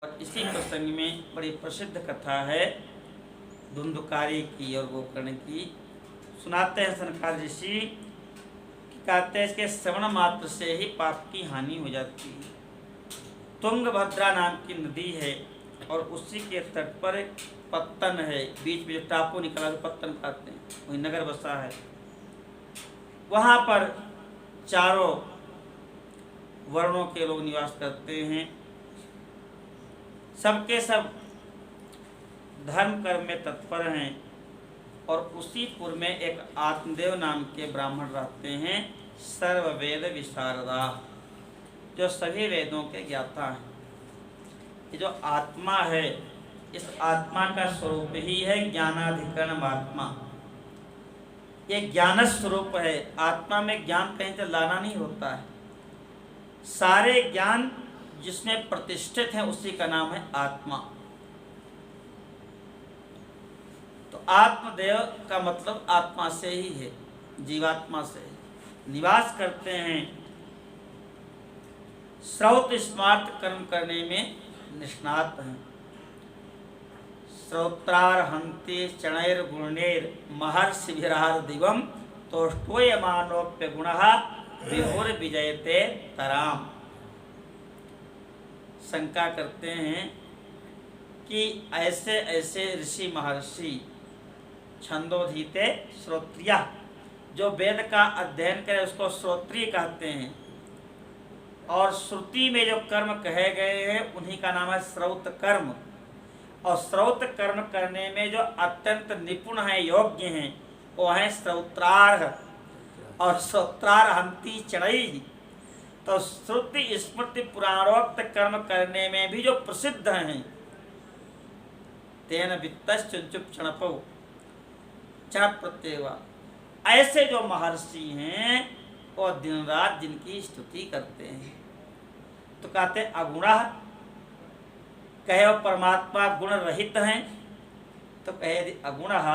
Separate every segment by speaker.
Speaker 1: और इसी प्रसंग में बड़ी प्रसिद्ध कथा है धुंधुकारी की और गोकर्ण की। सुनाते हैं सनकादिक ऋषि, कहते हैं इसके श्रवण मात्र से ही पाप की हानि हो जाती है। तुंगभद्रा नाम की नदी है और उसी के तट पर एक पत्तन है, बीच में जो टापू निकला तो पत्तन कहते हैं, वही नगर बसा है। वहाँ पर चारों वर्णों के लोग निवास करते हैं। सबके सब धर्म कर्म में तत्पर हैं और उसी पुर में एक आत्मदेव नाम के ब्राह्मण रहते हैं, सर्व वेद विशारदा, जो सभी वेदों के ज्ञाता हैं। ये जो आत्मा है, इस आत्मा का स्वरूप ही है ज्ञानाधिकरण आत्मा। ये ज्ञान स्वरूप है। आत्मा में ज्ञान कहीं से लाना नहीं होता है। सारे ज्ञान जिसमें प्रतिष्ठित है उसी का नाम है आत्मा। तो आत्मदेव का मतलब आत्मा से ही है, जीवात्मा से निवास करते हैं। श्रौत स्मार्त कर्म करने में निष्णात हैं। श्रोत्रार्हन्ति चणैर गुणेर महर्षि विरार दिवम तोष्टोयमानोप्य गुणः विहुर विजयते तराम। शंका करते हैं कि ऐसे ऐसे ऋषि महर्षि छंदोधीते श्रोत्रिया, जो वेद का अध्ययन करे उसको श्रोत्रिय कहते हैं, और श्रुति में जो कर्म कहे गए हैं उन्हीं का नाम है श्रौत कर्म। और श्रौत कर्म करने में जो अत्यंत निपुण हैं, योग्य हैं, वो हैं श्रौत्रार्ह और श्रोत्रार्हन्ति चणैः। तो श्रुति स्मृति पुराणोक्त कर्म करने में भी जो प्रसिद्ध हैं, तेन वित्तश्चुंचुप क्षणपौ क्षण प्रत्येवा, ऐसे जो महर्षि हैं वो दिन रात जिनकी स्तुति करते हैं। तो कहते हैं अगुणः, कहे वो परमात्मा गुण रहित हैं, तो कहे यदि अगुणः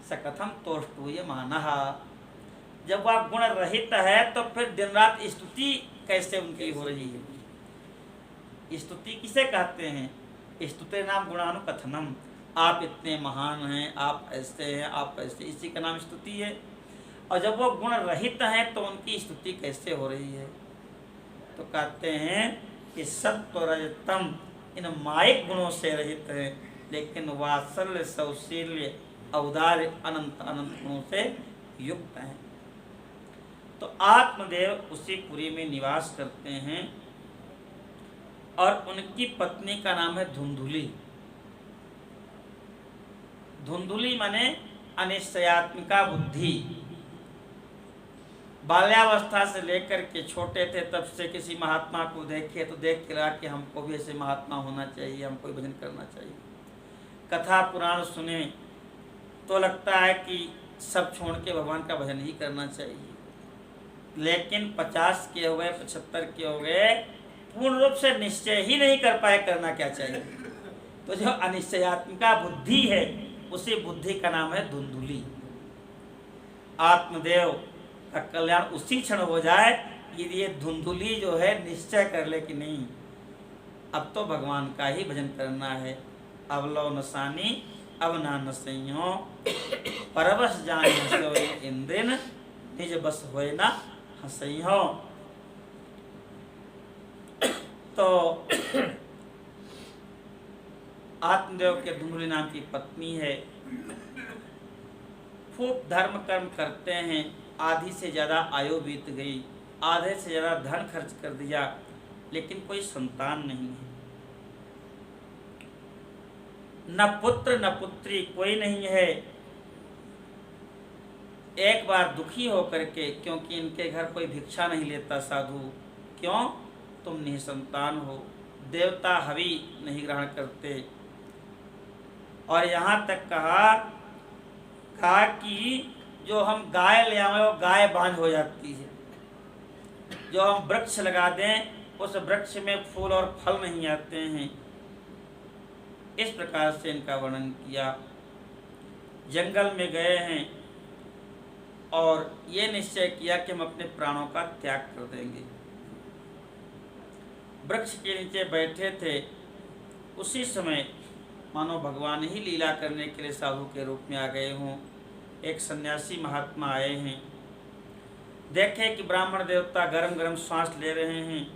Speaker 1: स कथम तोष्टूयमानः, जब वह गुण रहित है तो फिर दिन रात स्तुति कैसे उनकी हो रही है। स्तुति किसे कहते हैं? स्तुते नाम गुणानुकथनम, आप इतने महान हैं, आप ऐसे हैं, आप ऐसे, इसी का नाम स्तुति है। और जब वो गुण रहित हैं तो उनकी स्तुति कैसे हो रही है? तो कहते हैं कि सत्व रजतम इन मायिक गुणों से रहित है, लेकिन वात्सल्य सौशील्य औदार्य अनंत अनंत गुणों से युक्त हैं। तो आत्मदेव उसी पुरी में निवास करते हैं और उनकी पत्नी का नाम है धुंधुली। धुंधुली माने अनिश्चयात्मिका बुद्धि। बाल्यावस्था से लेकर के छोटे थे तब से किसी महात्मा को देखे तो देख के लगा कि हमको भी ऐसे महात्मा होना चाहिए, हमको भजन करना चाहिए। कथा पुराण सुने तो लगता है कि सब छोड़ के भगवान का भजन ही करना चाहिए। लेकिन 50 के हो गए, 75 के हो गए, पूर्ण रूप से निश्चय ही नहीं कर पाए करना क्या चाहिए। तो जो अनिश्चयात्मिका बुद्धि है उसी बुद्धि का नाम है धुंधुली। आत्मदेव का कल्याण उसी क्षण हो जाए कि ये धुंधुली जो है निश्चय कर ले कि नहीं, अब तो भगवान का ही भजन करना है। अवलो नसानी अब ना नसइयो, परवश जान इंद्रिन निज बस होए ना हंसइयो। तो आत्मदेव के धुंधुली नाम की पत्नी है। खूब धर्म कर्म करते हैं, आधी से ज़्यादा आयु बीत गई, आधे से ज़्यादा धन खर्च कर दिया, लेकिन कोई संतान नहीं है। न पुत्र न पुत्री कोई नहीं है। एक बार दुखी होकर के, क्योंकि इनके घर कोई भिक्षा नहीं लेता साधु, क्यों? तुम निसंतान हो, देवता हवि नहीं ग्रहण करते। और यहाँ तक कहा कि जो हम गाय ले आए वो गाय बांझ हो जाती है, जो हम वृक्ष लगा दें उस वृक्ष में फूल और फल नहीं आते हैं। इस प्रकार से इनका वर्णन किया। जंगल में गए हैं और ये निश्चय किया कि हम अपने प्राणों का त्याग कर देंगे। वृक्ष के नीचे बैठे थे उसी समय मानो भगवान ही लीला करने के लिए साधु के रूप में आ गए हों। एक सन्यासी महात्मा आए हैं, देखे कि ब्राह्मण देवता गरम गरम श्वास ले रहे हैं।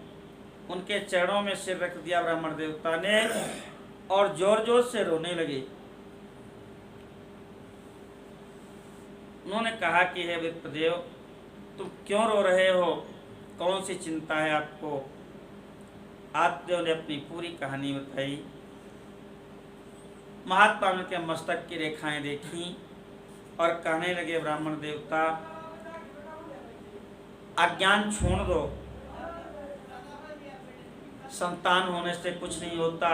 Speaker 1: उनके चरणों में सिर रख दिया ब्राह्मण देवता ने और जोर जोर से रोने लगे। उन्होंने कहा कि हे विप्रदेव, तुम क्यों रो रहे हो, कौन सी चिंता है आपको? आत्मदेव ने अपनी पूरी कहानी बताई। महात्मा ने के मस्तक की रेखाएं देखी और कहने लगे, ब्राह्मण देवता, अज्ञान छोड़ दो, संतान होने से कुछ नहीं होता।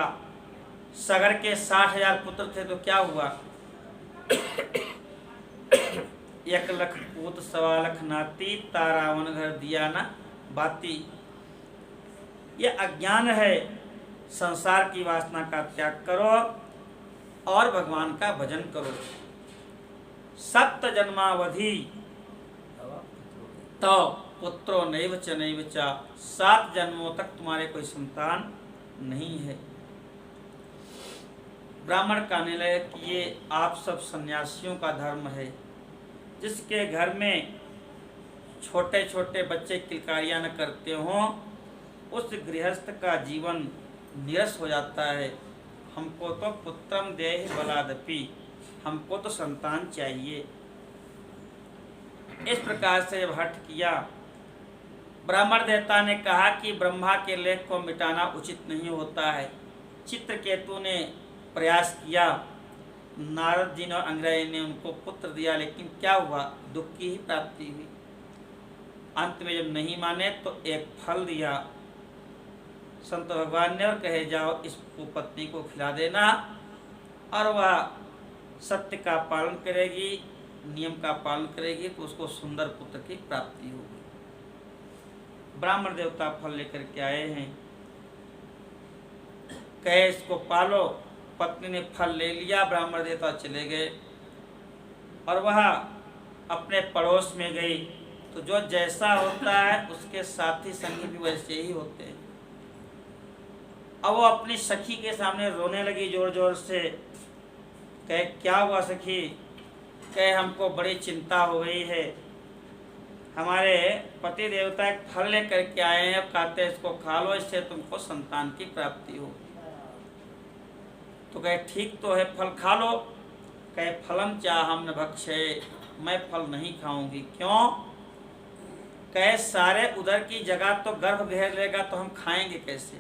Speaker 1: सगर के 60,000 पुत्र थे तो क्या हुआ? 1,00,000 पूत 1,25,000 नाती, तारावन घर दिया ना बाती। ये अज्ञान है। संसार की वासना का त्याग करो और भगवान का भजन करो। 7 जन्मावधि तो पुत्रो नैव च नैव च, 7 जन्मों तक तुम्हारे कोई संतान नहीं है। ब्राह्मण कहने लगे कि ये आप सब सन्यासियों का धर्म है। जिसके घर में छोटे छोटे बच्चे किलकारियां न करते हों, उस गृहस्थ का जीवन नीरस हो जाता है। हमको तो पुत्रम देह बलादपि, हमको तो संतान चाहिए। इस प्रकार से जब हठ किया, ब्राह्मण देवता ने कहा कि ब्रह्मा के लेख को मिटाना उचित नहीं होता है। चित्रकेतु ने प्रयास किया, नारद जी और अंग्रेज ने उनको पुत्र दिया, लेकिन क्या हुआ? दुख की ही प्राप्ति हुई। अंत में जब नहीं माने तो एक फल दिया संत भगवान ने और कहे, जाओ इस पत्नी को खिला देना और वह सत्य का पालन करेगी, नियम का पालन करेगी तो उसको सुंदर पुत्र की प्राप्ति होगी। ब्राह्मण देवता फल लेकर के आए हैं, कहे इसको पालो। पत्नी ने फल ले लिया, ब्राह्मण देवता चले गए और वह अपने पड़ोस में गई। तो जो जैसा होता है उसके साथी संगी भी वैसे ही होते हैं। अब वो अपनी सखी के सामने रोने लगी जोर जोर से। कहे, क्या हुआ सखी? कहे, हमको बड़ी चिंता हो गई है। हमारे पति देवता एक फल लेकर के आए हैं, कहते हैं इसको खा लो, इससे तुमको संतान की प्राप्ति हो। तो कहे, ठीक तो है, फल खा लो। कहे, फलम चाहम न भक्षे, मैं फल नहीं खाऊंगी। क्यों? कहे, सारे उधर की जगह तो गर्भ घेर लेगा तो हम खाएंगे कैसे?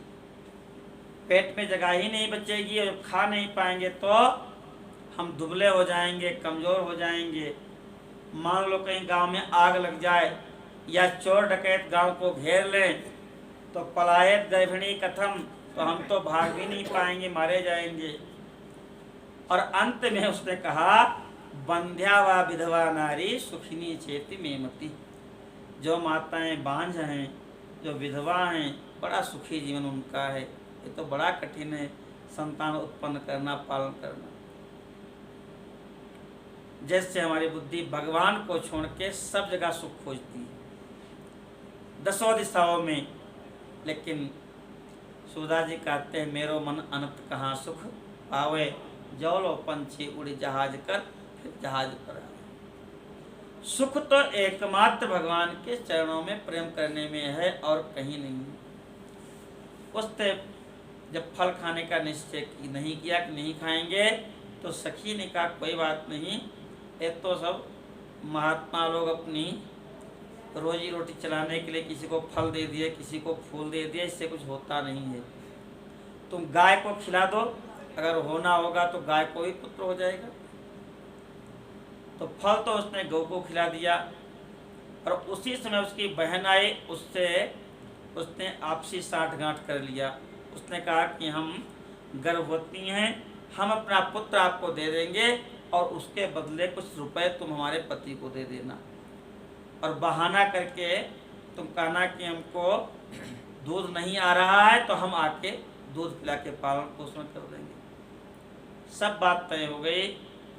Speaker 1: पेट में जगह ही नहीं बचेगी और खा नहीं पाएंगे तो हम दुबले हो जाएंगे, कमज़ोर हो जाएंगे। मान लो कहीं गांव में आग लग जाए या चोर डकैत गांव को घेर लें तो पलायत दैभिणी कथम, तो हम तो भाग भी नहीं पाएंगे, मारे जाएंगे। और अंत में उसने कहा, बंध्या व विधवा नारी सुखिनी चेति मेमति। जो माताएं बांझ हैं, जो विधवा हैं, बड़ा सुखी जीवन उनका है। ये तो बड़ा कठिन है संतान उत्पन्न करना, पालन करना। जैसे हमारी बुद्धि भगवान को छोड़ के सब जगह सुख खोजती है, 10 दिशाओं में, लेकिन सुधा जी कहते हैं, मेरो मन अनंत कहाँ सुख पावे, जौलो पंछी उड़ी जहाज कर फिर जहाज पर आवे। सुख तो एकमात्र भगवान के चरणों में प्रेम करने में है और कहीं नहीं। उसने जब फल खाने का निश्चय नहीं किया कि नहीं खाएंगे, तो सखी ने कहा, कोई बात नहीं, ये तो सब महात्मा लोग अपनी रोजी रोटी चलाने के लिए किसी को फल दे दिए, किसी को फूल दे दिए, इससे कुछ होता नहीं है। तुम गाय को खिला दो, अगर होना होगा तो गाय को ही पुत्र हो जाएगा। तो फल तो उसने गौ को खिला दिया और उसी समय उसकी बहन आई, उसने आपसी साठगांठ कर लिया। उसने कहा कि हम गर्भवती हैं, हम अपना पुत्र आपको दे देंगे और उसके बदले कुछ रुपए तुम हमारे पति को दे देना। और बहाना करके तुम कहना कि हमको दूध नहीं आ रहा है तो हम आके दूध पिला के पालन पोषण कर देंगे। सब बात तय हो गई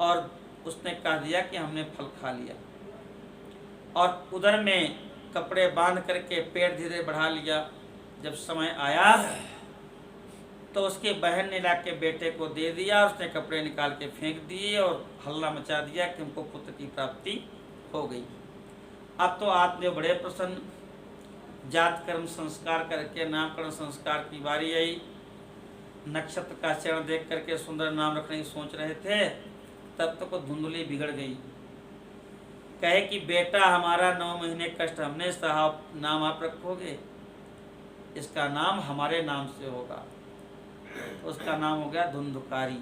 Speaker 1: और उसने कह दिया कि हमने फल खा लिया और उधर में कपड़े बांध करके पेट धीरे बढ़ा लिया। जब समय आया तो उसकी बहन ने ला के बेटे को दे दिया, उसने कपड़े निकाल के फेंक दिए और हल्ला मचा दिया कि हमको पुत्र की प्राप्ति हो गई। अब तो आत्मदेव बड़े प्रसन्न, जात कर्म संस्कार करके नामकरण संस्कार की बारी आई। नक्षत्र का चरण देख करके सुंदर नाम रखने की सोच रहे थे, तब तक तो धुंधली बिगड़ गई। कहे कि बेटा हमारा 9 महीने कष्ट हमने सहा, नाम आप रखोगे, इसका नाम हमारे नाम से होगा। उसका नाम हो गया धुंधुकारी।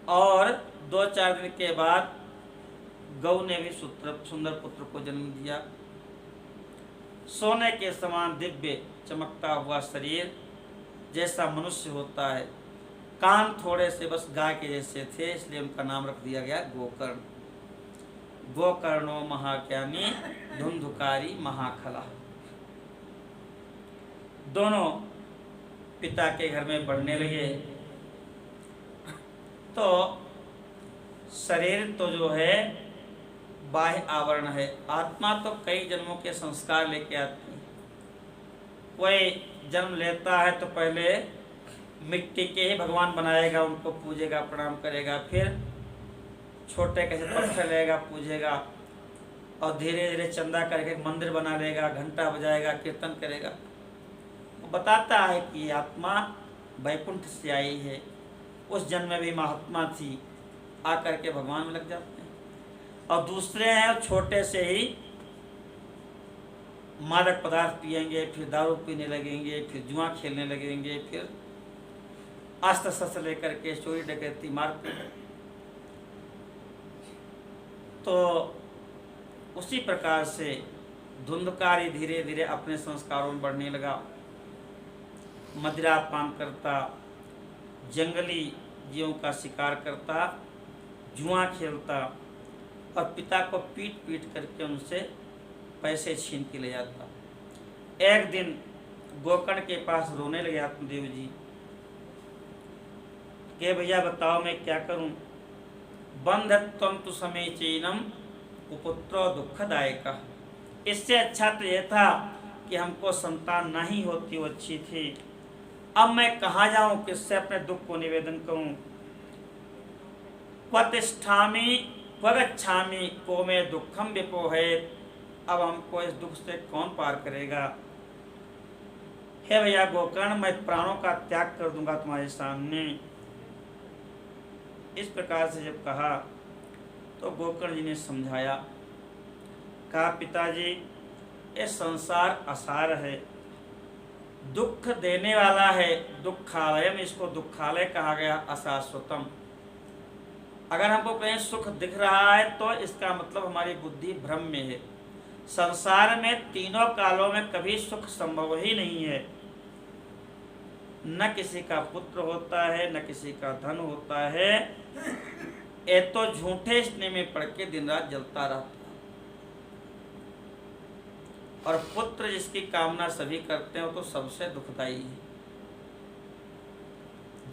Speaker 1: और 2-4 दिन के बाद गौ ने भी सुंदर पुत्र को जन्म दिया। सोने के समान दिव्य चमकता हुआ शरीर, जैसा मनुष्य होता है। कान थोड़े से बस गाय के जैसे थे, इसलिए उनका नाम रख दिया गया गोकर्ण। गोकर्णो महाज्ञानी धुंधुकारी महाखला। दोनों पिता के घर में बढ़ने लगे। तो शरीर तो जो है बाह्य आवरण है, आत्मा तो कई जन्मों के संस्कार लेके आती है। कोई जन्म लेता है तो पहले मिट्टी के ही भगवान बनाएगा, उनको पूजेगा, प्रणाम करेगा, फिर छोटे कैसे पत्थर लेगा, पूजेगा, और धीरे धीरे चंदा करके मंदिर बना लेगा, घंटा बजाएगा, कीर्तन करेगा। वो बताता है कि आत्मा वैकुंठ से आई है, उस जन्म में भी महात्मा थी, आकर के भगवान में लग जाते हैं। और दूसरे हैं छोटे से ही मादक पदार्थ पिएंगे, फिर दारू पीने लगेंगे, फिर जुआ खेलने लगेंगे, फिर अस्त्र शस्त्र लेकर के चोरी डकैती मारपीट। तो उसी प्रकार से धुंधकारी धीरे धीरे अपने संस्कारों में बढ़ने लगा। मदिरा पान करता, जंगली जीवों का शिकार करता, जुआ खेलता, और पिता को पीट पीट करके उनसे पैसे छीन के ले जाता। एक दिन गोकर्ण के पास रोने लगे आत्मदेव जी कि भैया बताओ मैं क्या करूं। बंधत्वं तु समीचीनम कुपुत्रो दुखदायक। इससे अच्छा तो यह था कि हमको संतान नहीं होती, वो अच्छी थी। अब मैं कहाँ जाऊं, किससे अपने दुख को निवेदन करूं। क्वतिष्ठामि क्वगच्छामि को में दुखम विपोहेत। अब हमको इस दुख से कौन पार करेगा। हे भैया गोकर्ण, मैं प्राणों का त्याग कर दूंगा तुम्हारे सामने। इस प्रकार से जब कहा तो गोकर्ण जी ने समझाया, कहा पिताजी ये संसार असार है, दुख देने वाला है, दुखालयम, इसको दुखालय कहा गया, अशाश्वतम। अगर हमको कहीं सुख दिख रहा है तो इसका मतलब हमारी बुद्धि भ्रम में है। संसार में तीनों कालों में कभी सुख संभव ही नहीं है। न किसी का पुत्र होता है, न किसी का धन होता है, ये तो झूठे स्नेह में पड़ के दिन रात जलता रहता है। और पुत्र जिसकी कामना सभी करते हो तो सबसे दुखदाई है।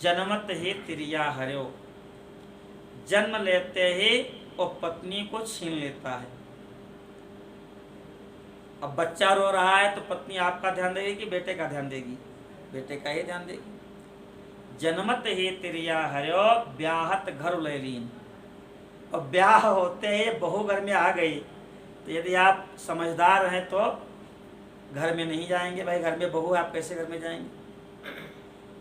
Speaker 1: जन्मत ही तिरिया हर्यो, जन्म लेते ही वो पत्नी को छीन लेता है। अब बच्चा रो रहा है तो पत्नी आपका ध्यान देगी कि बेटे का ध्यान देगी? बेटे का ही ध्यान देगी। जन्मत ही तिरिया हर्यो ब्याहत घर लैलीन। और ब्याह होते ही बहू घर में आ गई तो यदि आप समझदार हैं तो घर में नहीं जाएंगे। भाई घर में बहू, आप कैसे घर में जाएंगे।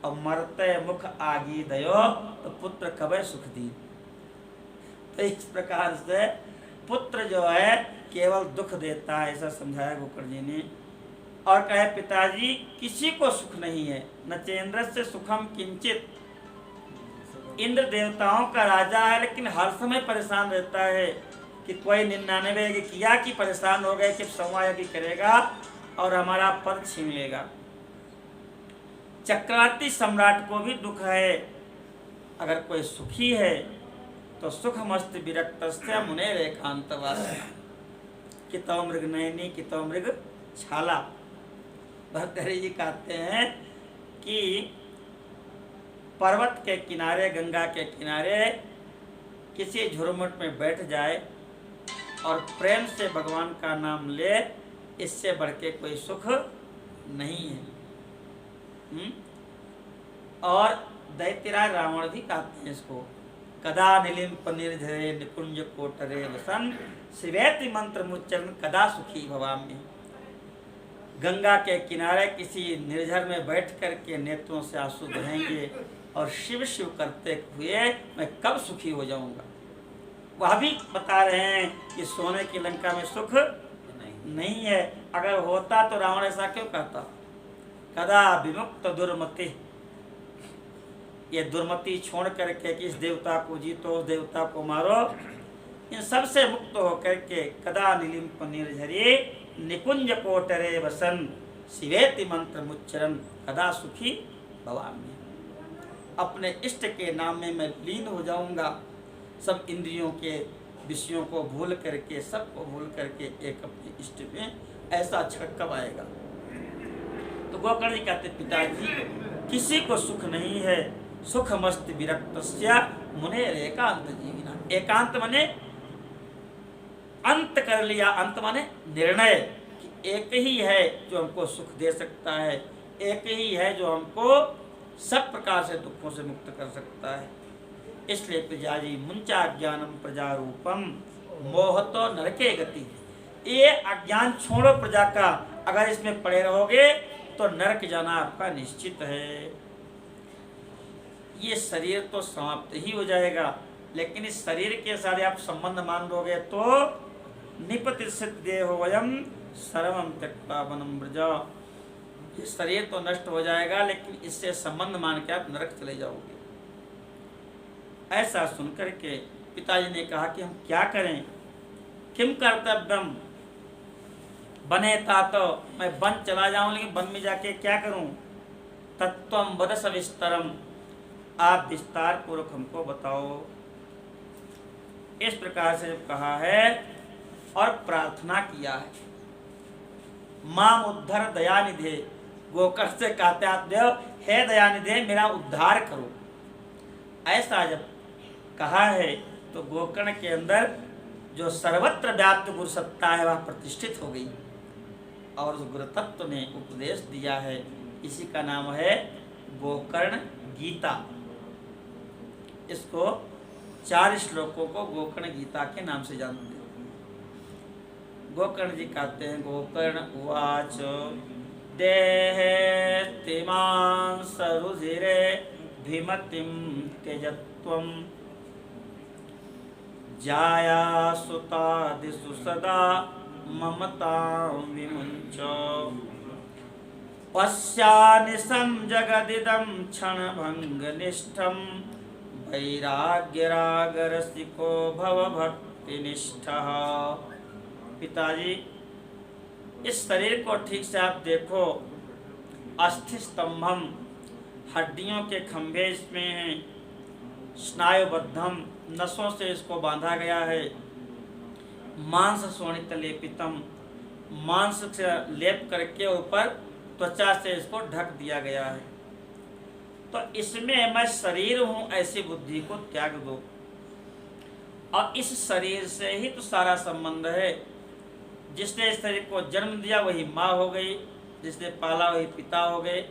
Speaker 1: और मरते मुख आगी दयो तो पुत्र कबे सुख दी। तो इस प्रकार से पुत्र जो है केवल दुख देता है, ऐसा समझाया गोकर्ण जी ने। और कहे पिताजी किसी को सुख नहीं है, न चेन्द्र से सुखम किंचित। इंद्र देवताओं का राजा है लेकिन हर समय परेशान रहता है कि कोई 99 किया कि परेशान हो गए कि संवायगी करेगा और हमारा पद छीन लेगा। चक्रवर्ती सम्राट को भी दुख है। अगर कोई सुखी है तो सुखमस्त विरक्तस्य मुने रेखांतवास। कितो मृग नयनी कितो मृग छाला। भर्तृहरि जी कहते हैं कि पर्वत के किनारे, गंगा के किनारे किसी झुरमुट में बैठ जाए और प्रेम से भगवान का नाम ले, इससे बढ़ के कोई सुख नहीं है। और दैत्यराज रावण भी कहते हैं इसको, कदा निलिम्प निर्झरे निकुंज कोटरे वसन शिवेति मंत्र मुच्चरण कदा सुखी भवाम्य। गंगा के किनारे किसी निर्झर में बैठ कर के नेत्रों से आंसू बहेंगे और शिव शिव करते हुए मैं कब सुखी हो जाऊंगा। वह भी बता रहे हैं कि सोने की लंका में सुख नहीं है। अगर होता तो रावण ऐसा क्यों कहता। कदा विमुक्त दुर्मति, ये दुर्मति छोड़ करके कि इस देवता को जीतो उस देवता को मारो, इन सब से मुक्त होकर के कदा निलिम्प निर्झरी निकुंज कोटरे वसन शिवेति मंत्र मुच्चरण कदा सुखी भवाम्य। अपने इष्ट के नाम में मैं लीन हो जाऊंगा, सब इंद्रियों के विषयों को भूल करके, सबको भूल करके एक अपने इष्ट में, ऐसा क्षण कब आएगा। तो गोकर्ण जी कहते पिताजी किसी को सुख नहीं है, सुख मस्त विरक्तस्या मुने एकांत जीविना। एकांत माने अंत कर लिया, अंत माने निर्णय कि एक ही है जो हमको सुख दे सकता है, एक ही है जो हमको सब प्रकार से दुखों से मुक्त कर सकता है। इसलिए प्रजाजी मुंचा ज्ञानम प्रजा रूपम मोहतो नरके गति। ये अज्ञान छोड़ो प्रजा का, अगर इसमें पड़े रहोगे तो नरक जाना आपका निश्चित है। ये शरीर तो समाप्त ही हो जाएगा, लेकिन इस शरीर के साथ आप संबंध मान लोगे तो निपतिष्ठित देहो वयम सर्वम त्यक्त्वा वनं व्रजा। ये शरीर तो नष्ट हो जाएगा, लेकिन इससे संबंध मान के आप नरक चले जाओगे। ऐसा सुनकर के पिताजी ने कहा कि हम क्या करें, किम कर्तव्यम। बने था तो मैं वन चला जाऊं, लेकिन वन में जाके क्या करूं। तत्वम वद सविस्तरम, आप विस्तार पूर्वक हमको बताओ। इस प्रकार से कहा है और प्रार्थना किया है। माम उद्धर दयानिधे, गोकर्ण से कहते आप देव हे दयानिधे मेरा उद्धार करो। ऐसा जब कहा है तो गोकर्ण के अंदर जो सर्वत्र व्याप्त गुरु सत्ता है वह प्रतिष्ठित हो गई, और उस गुरु तत्व ने उपदेश दिया है। इसी का नाम है गोकर्ण गीता। इसको 4 श्लोकों को गोकर्ण गीता के नाम से जानते हैं। गोकर्ण जी कहते हैं गोकर्ण उवाच देहे तिमां सरुधिरे धीमतिं त्यजत्वं जाया सुतादिषु सदा ममतां विमुञ्च पश्यानिशं जगदिदं क्षणभङ्गनिष्ठं वैराग्यरागरसिको भवभक्तिनिष्ठः। पिताजी इस शरीर को ठीक से आप देखो, अस्थि स्तंभम, हड्डियों के खंभे इसमें हैं, स्नायुबद्धम, नसों से इसको बांधा गया है, मांस शोणित लेपितम, मांस से लेप करके ऊपर त्वचा से इसको ढक दिया गया है। तो इसमें मैं शरीर हूँ ऐसी बुद्धि को त्याग दो, और इस शरीर से ही तो सारा संबंध है। जिसने इस शरीर को जन्म दिया वही माँ हो गई, जिसने पाला वही पिता हो गए।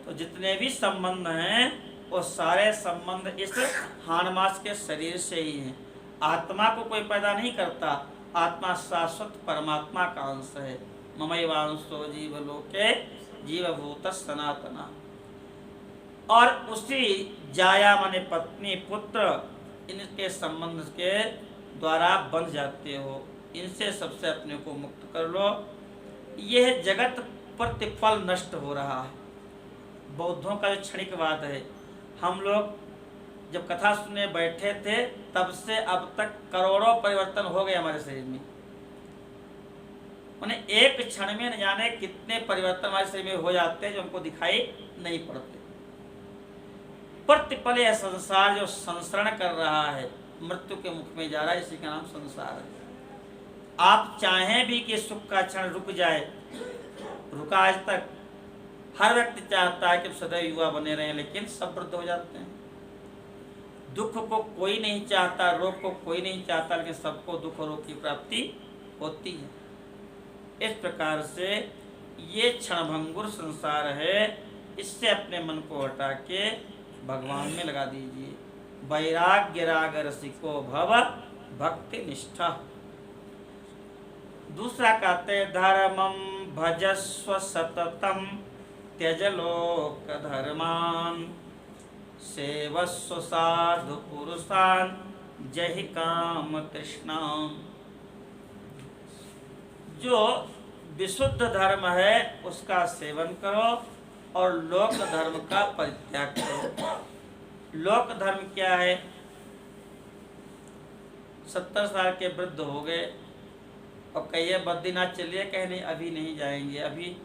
Speaker 1: तो जितने भी संबंध हैं वो सारे संबंध इस हानमास के शरीर से ही हैं। आत्मा को कोई पैदा नहीं करता, आत्मा शाश्वत परमात्मा का अंश है। ममैवांशो जीवलोके जीवभूत सनातना। और उसी जाया माने पत्नी पुत्र, इनके संबंध के द्वारा बंध जाते हो। इनसे सबसे अपने को मुक्त कर लो। यह जगत प्रतिफल नष्ट हो रहा है। बौद्धों का जो क्षणिकवाद है, हम लोग जब कथा सुनने बैठे थे तब से अब तक करोड़ों परिवर्तन हो गए हमारे शरीर में। माने एक क्षण में न जाने कितने परिवर्तन हमारे शरीर में हो जाते हैं जो हमको दिखाई नहीं पड़ते। प्रतिपल यह संसार जो संसरण कर रहा है, मृत्यु के मुख में जा रहा है, इसी का नाम संसार है। आप चाहें भी कि सुख का क्षण रुक जाए, रुका आज तक। हर व्यक्ति चाहता है कि सदैव युवा बने रहें, लेकिन सब वृद्ध हो जाते हैं। दुख को कोई नहीं चाहता, रोग को कोई नहीं चाहता, लेकिन सबको दुख और रोग की प्राप्ति होती है। इस प्रकार से ये क्षणभंगुर संसार है, इससे अपने मन को हटा के भगवान में लगा दीजिए। वैराग्य राग रसिको भव भक्ति निष्ठा। दूसरा कहते धर्मम भजस्व सततम त्यज लोक धर्मान सेवस्व साधु पुरुषान जहि काम तृष्णाम। जो विशुद्ध धर्म है उसका सेवन करो और लोक धर्म का परित्याग करो। लोक धर्म क्या है? 70 साल के वृद्ध हो गए और कहिए बद्रीनाथ चलिए, कहे नहीं अभी नहीं जाएंगे, अभी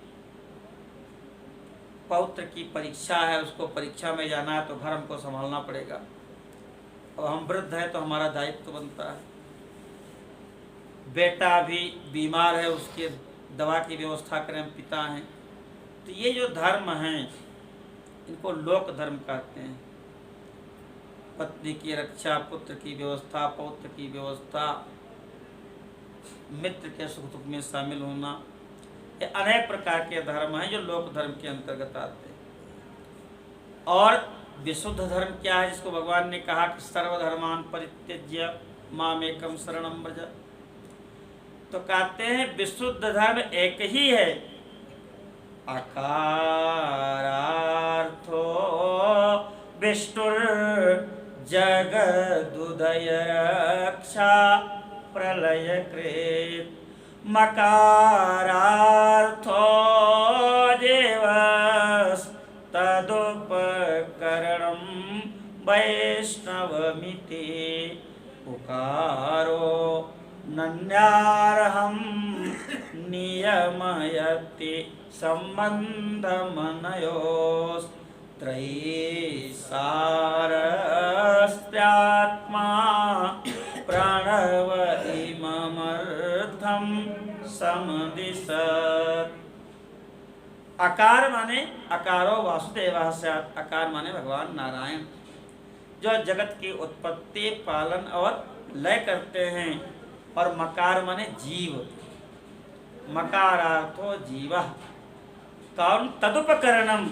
Speaker 1: पौत्र की परीक्षा है, उसको परीक्षा में जाना है तो घर हमको संभालना पड़ेगा और हम वृद्ध हैं तो हमारा दायित्व बनता है। बेटा भी बीमार है, उसके दवा की व्यवस्था करें, हम पिता हैं। तो ये जो धर्म हैं इनको लोक धर्म कहते हैं। पत्नी की रक्षा, पुत्र की व्यवस्था, पौत्र की व्यवस्था, मित्र के सुख दुख में शामिल होना, ये अनेक प्रकार के धर्म हैं जो लोक धर्म के अंतर्गत आते हैं। और विशुद्ध धर्म क्या है, जिसको भगवान ने कहा कि सर्वधर्मान परित्यज्य मामेकम शरणं व्रज। तो कहते हैं विशुद्ध धर्म एक ही है, अकारार्थो विष्णुर जगदुदय रक्षा प्रलय कृत मकारार्थो देवस तदुपकरणं वैष्णवमिति उकारो नन्यार्हं नियमयति सम्बन्धमनयोस्त्रयीसारस्त्यात्मा प्रणव इममर्थं समदिशत्। आकार माने अकारो वासुदेवः स्यात्। आकार माने भगवान नारायण जो जगत की उत्पत्ति, पालन और लय करते हैं। और मकार माने जीव, मकारार्थो जीवः। कौन? तदुपकरणम,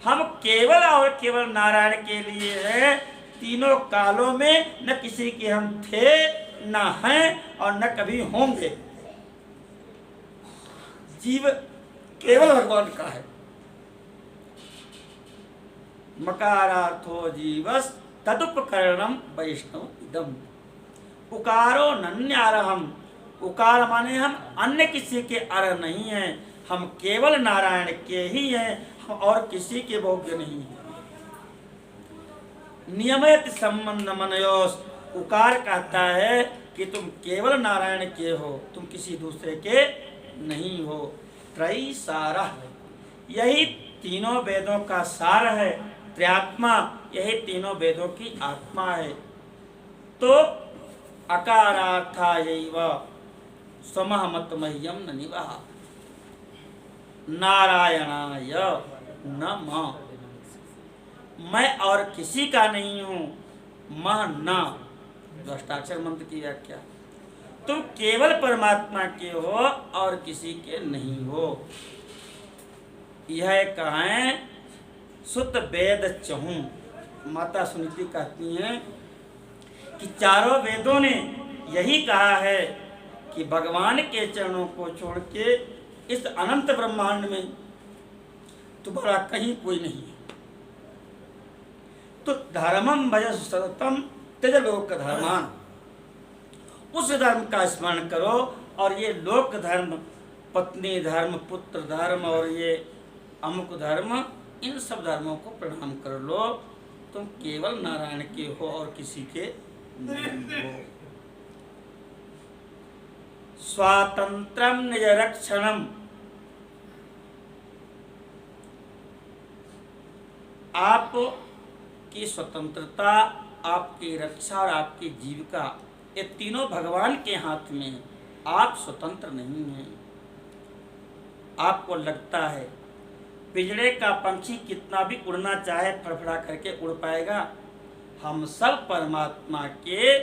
Speaker 1: हम केवल और केवल नारायण के लिए है। तीनों कालों में न किसी के हम थे, न हैं और न कभी होंगे। जीव केवल भगवान का है। मकारार्थो जीवस तदुपकरणम वैष्णव इदम। उकारो नन्यारहम, उकार माने हम अन्य किसी के अर नहीं हैं, हम केवल नारायण के ही हैं, हम और किसी के भोग्य नहीं हैं। नियमित संबंध मनयोस, उकार कहता है कि तुम केवल नारायण के हो, तुम किसी दूसरे के नहीं हो। त्रयी सारा, यही तीनों वेदों का सार है। त्रयात्मा, यही तीनों वेदों की आत्मा है। तो अकारार्थायैव स्वमहमत मह्यम न निवह नारायणाय नमः। मैं और किसी का नहीं हूँ, मह न अष्टाक्षर मंत्र की व्याख्या। तुम केवल परमात्मा के हो और किसी के नहीं हो। यह कहें सुत वेद चहूं। माता सुनीति कहती हैं कि चारों वेदों ने यही कहा है कि भगवान के चरणों को छोड़ के इस अनंत ब्रह्मांड में तुम्हारा कहीं कोई नहीं है। तो धर्मम भजस्व सततम त्यज लोक धर्मान, उस धर्म का स्मरण करो। और ये लोक धर्म, पत्नी धर्म, पुत्र धर्म और ये अमुक धर्म, इन सब धर्मों को प्रणाम कर लो। तुम केवल नारायण के हो और किसी के नहीं हो। स्वातंत्रम निज रक्षणम, आप की स्वतंत्रता, आपकी रक्षा और आपकी जीविका, ये तीनों भगवान के हाथ में है। आप स्वतंत्र नहीं हैं। आपको लगता है पिंजरे का पंछी कितना भी उड़ना चाहे फड़फड़ा करके उड़ पाएगा। हम सब परमात्मा के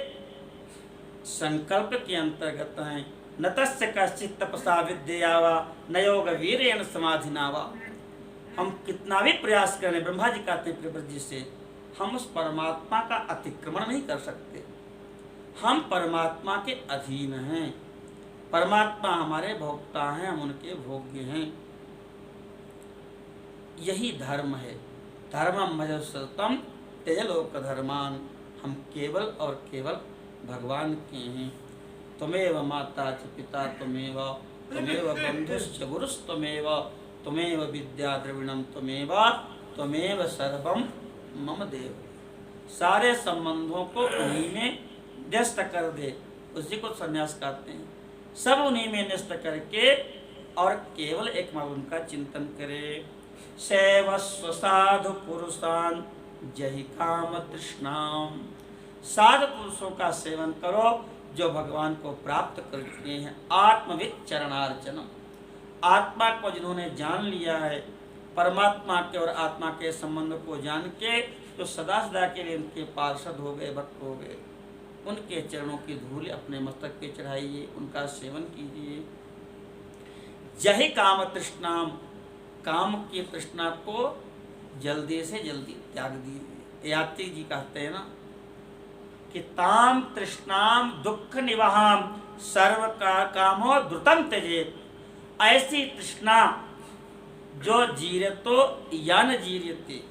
Speaker 1: संकल्प के अंतर्गत हैं। न तस्य कश्चित् तपसा विद्यया वा न योग वीर्येण समाधिना वा। हम कितना भी प्रयास करें, ब्रह्मा जी कहते हैं प्रियव्रत जी से, हम उस परमात्मा का अतिक्रमण नहीं कर सकते। हम परमात्मा के अधीन हैं, परमात्मा हमारे भोक्ता हैं, हम उनके भोग्य हैं। यही धर्म है। धर्मम मजस्सतम त्यजलोक धर्मान। हम केवल और केवल भगवान के हैं। त्वमेव माता च पिता त्वमेव, त्वमेव बंधुश्च गुरुस्तमेव, त्वमेव विद्या द्रविणम त्वमेव, त्वमेव सर्वम मम देव। सारे संबंधों को उन्हीं में न्यस्त कर दे, उसी को संन्यास कहते हैं। सब उन्हीं में न्यस्त करके और केवल एक माँ उनका चिंतन करे। सेवस्व साधु पुरुषान जहि काम तृष्णाम। साधु पुरुषों का सेवन करो जो भगवान को प्राप्त कर चुके हैं। आत्मविद चरणार्चनम। आत्मा को जिन्होंने जान लिया है, परमात्मा के और आत्मा के संबंध को जान के जो सदा सदा के लिए उनके पार्षद हो गए, भक्त हो गए, उनके चरणों की धूल अपने मस्तक पे चढ़ाइए, उनका सेवन कीजिए। जहि काम तृष्णाम। काम की तृष्णा को जल्दी से जल्दी त्याग दीजिए। यात्री जी कहते हैं ना कि ताम तृष्णाम दुख निवहाम सर्व का कामो द्रुतम त्यजेत। ऐसी तृष्णा जो जीरतो या न जीरते,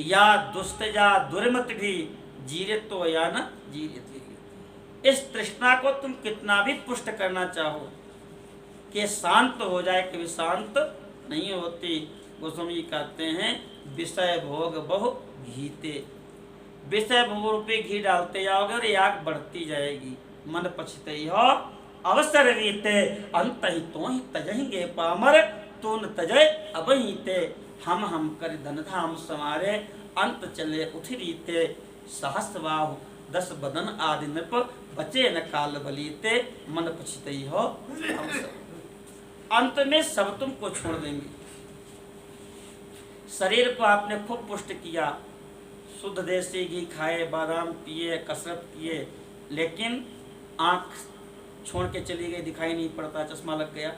Speaker 1: या दुस्तजा दुर्मत भी जीरतो या न जीरते। इस तृष्णा को तुम कितना भी पुष्ट करना चाहो कि शांत हो जाए, कभी शांत नहीं होती। गोस्वामी जी कहते हैं विषय भोग बहु घीते। विषय भोग रूपे घी डालते जाओगे और ये आग बढ़ती जाएगी। मन पछते हो अवसर रीते, अंत ही तो ही तजहेंगे पामर, तू न तजय अब ही ते। हम कर धन धाम समारे, अंत चले उठ रीते। सहस्रबाहु 10 बदन आदि नृप, बचे न काल बलीते। मन पछते हो अवसर। अंत में सब तुमको छोड़ देंगे। शरीर को आपने खूब पुष्ट किया, शुद्ध देसी घी खाए, बादाम पिए, कसरत किए, लेकिन आंख छोड़ के चली गई, दिखाई नहीं पड़ता, चश्मा लग गया,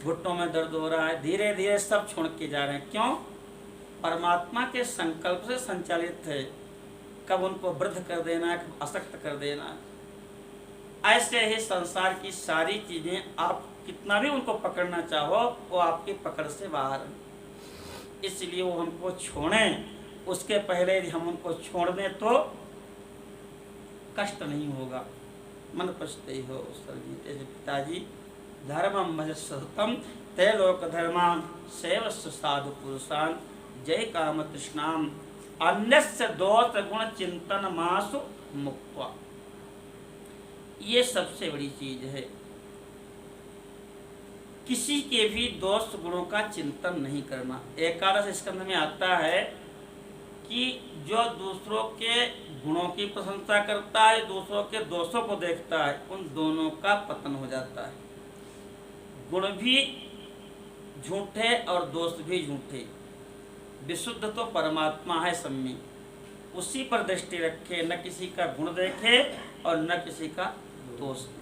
Speaker 1: घुटनों में दर्द हो रहा है, धीरे धीरे सब छोड़ के जा रहे हैं। क्यों? परमात्मा के संकल्प से संचालित है। कब उनको वृद्ध कर देना है, कब अशक्त कर देना है। ऐसे ही संसार की सारी चीजें आप कितना भी उनको पकड़ना चाहो, वो आपकी पकड़ से बाहर है। इसलिए वो हमको छोड़ें, उसके पहले यदि हम उनको छोड़ दें तो कष्ट नहीं होगा। मन पछते हो सर्जीते। पिताजी धर्मम मजस्सतम तैलोक धर्मान सेवस्व साधु पुरुषान जय काम तृष्णाम अन्यस्य दोष गुण चिंतन मासु मुक्त्वा। ये सबसे बड़ी चीज है। किसी के भी दोष गुणों का चिंतन नहीं करना। एकादश स्कंध में आता है कि जो दूसरों के गुणों की प्रशंसा करता है, दूसरों के दोषों को देखता है, उन दोनों का पतन हो जाता है। गुण भी झूठे और दोष भी झूठे। विशुद्ध तो परमात्मा है सब में, उसी पर दृष्टि रखे, न किसी का गुण देखे और न किसी का दोष देखे।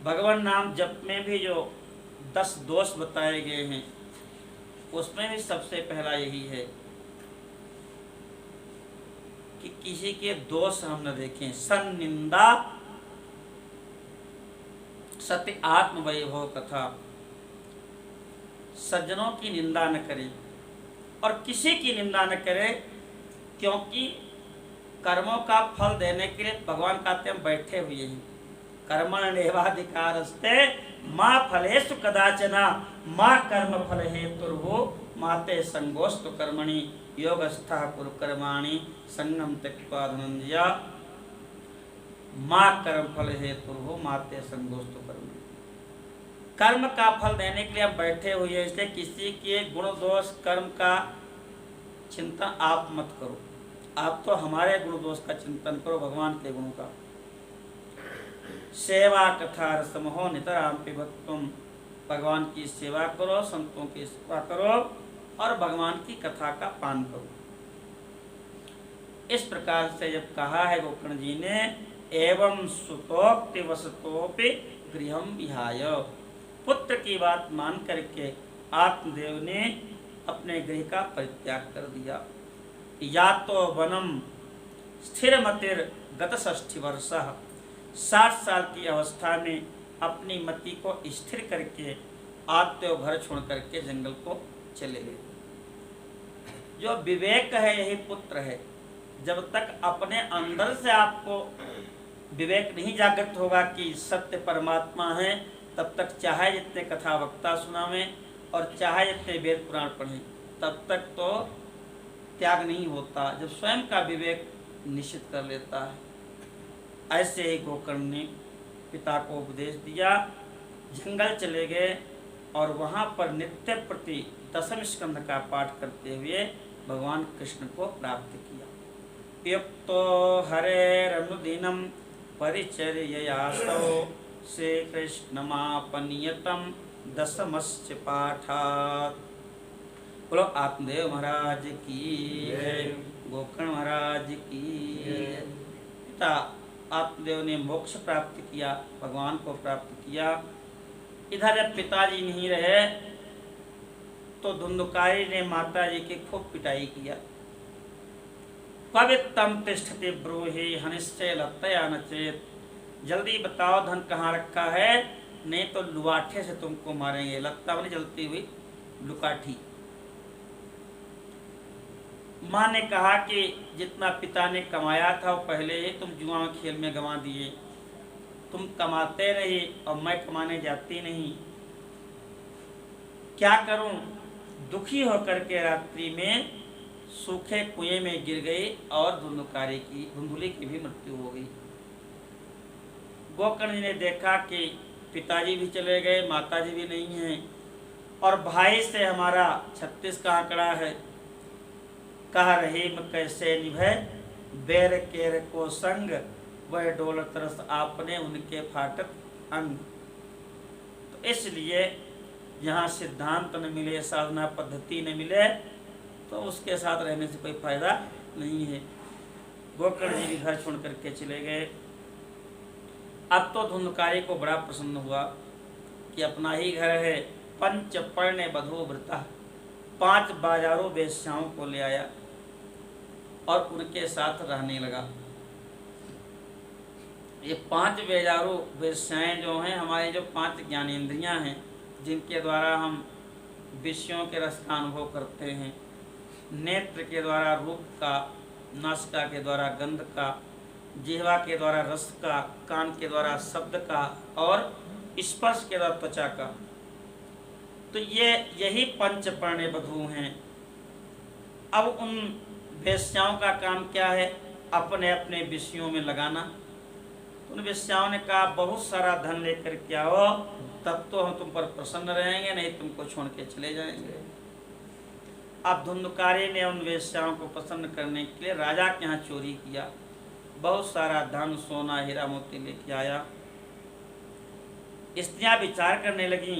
Speaker 1: भगवान नाम जप में भी जो 10 दोष बताए गए हैं, उसमें भी सबसे पहला यही है कि किसी के दोष हम न देखें। सन्निंदा सत्य आत्म वैभव कथा। सज्जनों की निंदा न करें और किसी की निंदा न करें, क्योंकि कर्मों का फल देने के लिए भगवान कहते हैं बैठे हुए हैं। कर्मण्येवाधिकारस्ते माँ फलेषु कदाचन माँ कर्म फल हेतुर्भो माते संगोस्तु कर्मणि योगस्थः कुरु कर्माणि संगम त्यक्त्वा धनंजय। माँ कर्म फल हेतुर्भो माते संगोस्तु कर्मणि। कर्म का फल देने के लिए आप बैठे हुए हैं, इसलिए किसी के गुण दोष कर्म का चिंतन आप मत करो। आप तो हमारे गुण दोष का चिंतन करो, भगवान के गुणों का। सेवा कथा रसमहो नितराम पिबत्तुम। भगवान की सेवा करो, संतों की सेवा करो और भगवान की कथा का पान करो। इस प्रकार से जब कहा है गोकर्ण जी ने, एवं सुतोक्ति वसतोपि गृहम विहाय, पुत्र की बात मान करके आत्मदेव ने अपने गृह का परित्याग कर दिया। या तो वनम स्थिर मतिर गत 60 वर्ष, 60 साल की अवस्था में अपनी मति को स्थिर करके आत्मदेव घर छोड़ करके जंगल को चले गए। जो विवेक है यही पुत्र है। जब तक अपने अंदर से आपको विवेक नहीं जागृत होगा कि सत्य परमात्मा है, तब तक चाहे जितने कथा वक्ता सुनावें और चाहे जितने वेद पुराण पढ़ें, तब तक तो त्याग नहीं होता जब स्वयं का विवेक निश्चित कर लेता है। ऐसे ही गोकर्ण ने पिता को उपदेश दिया, जंगल चले गए और वहाँ पर नित्य प्रति 10वें स्कंध का पाठ करते हुए भगवान कृष्ण को प्राप्त किया। युक्तो हरेरनुदिनं परिचर्ययासौ श्री कृष्णमापनियतम 10मश्च पाठात्। बोलो आत्मदेव महाराज की जय, गोकर्ण महाराज की जय। पिता आत्मदेव ने मोक्ष प्राप्त किया, भगवान को प्राप्त किया। इधर जब पिताजी नहीं रहे तो धुंधुकारी ने माता जी की खूब पिटाई किया। पवित्रम तिष्ठति ब्रूहि हनिश्चय लत्तया न चेत, जल्दी बताओ धन कहाँ रखा है, नहीं तो लुआठे से तुमको मारेंगे। लत्ता बनी जलती हुई लुकाठी। माँ ने कहा कि जितना पिता ने कमाया था वो पहले ही तुम जुआ खेल में गंवा दिए, तुम कमाते रहे और मैं कमाने जाती नहीं, क्या करूं। दुखी होकर के रात्रि में सूखे कुएं में गिर गई और धुंधुली की भी मृत्यु हो गई। गोकर्ण जी ने देखा कि पिताजी भी चले गए, माताजी भी नहीं है और भाई से हमारा 36 का आंकड़ा है। कह रहीम कैसे निभे बैर केर को संग, वह डोलत रस आपने उनके फाटक अंग। तो इसलिए यहाँ सिद्धांत न मिले, साधना पद्धति न मिले, तो उसके साथ रहने से कोई फायदा नहीं है। गोकर्ण जी भी घर छोड़ करके चले गए। अब तो धुंधकारी को बड़ा प्रसन्न हुआ कि अपना ही घर है। पंच पर्ण बधू व्रता, 5 बाजारों वेश्याओं को ले आया और उनके साथ रहने लगा। ये 5 बेजारू वेश्याएं जो हैं, हमारी जो 5 ज्ञानेंद्रियां हैं, जिनके द्वारा हम विषयों के रस का अनुभव करते हैं। नेत्र के द्वारा रूप का, नासिका के द्वारा गंध का, जिह्वा के द्वारा रस का, कान के द्वारा शब्द का और स्पर्श के द्वारा त्वचा का। तो ये यही पंचपर्णे वधू हैं। अब उन वेश्याओं का काम क्या है, अपने अपने विषयों में लगाना। उन वेश्याओं ने कहा बहुत सारा धन लेकर के आओ, तब तो हम तुम पर प्रसन्न रहेंगे, नहीं तुमको छोड़ के चले जाएंगे। अब धुंधकारी ने उन वेश्याओं को प्रसन्न करने के लिए राजा के यहाँ चोरी किया, बहुत सारा धन सोना हीरा मोती लेके आया। स्त्रियां विचार करने लगी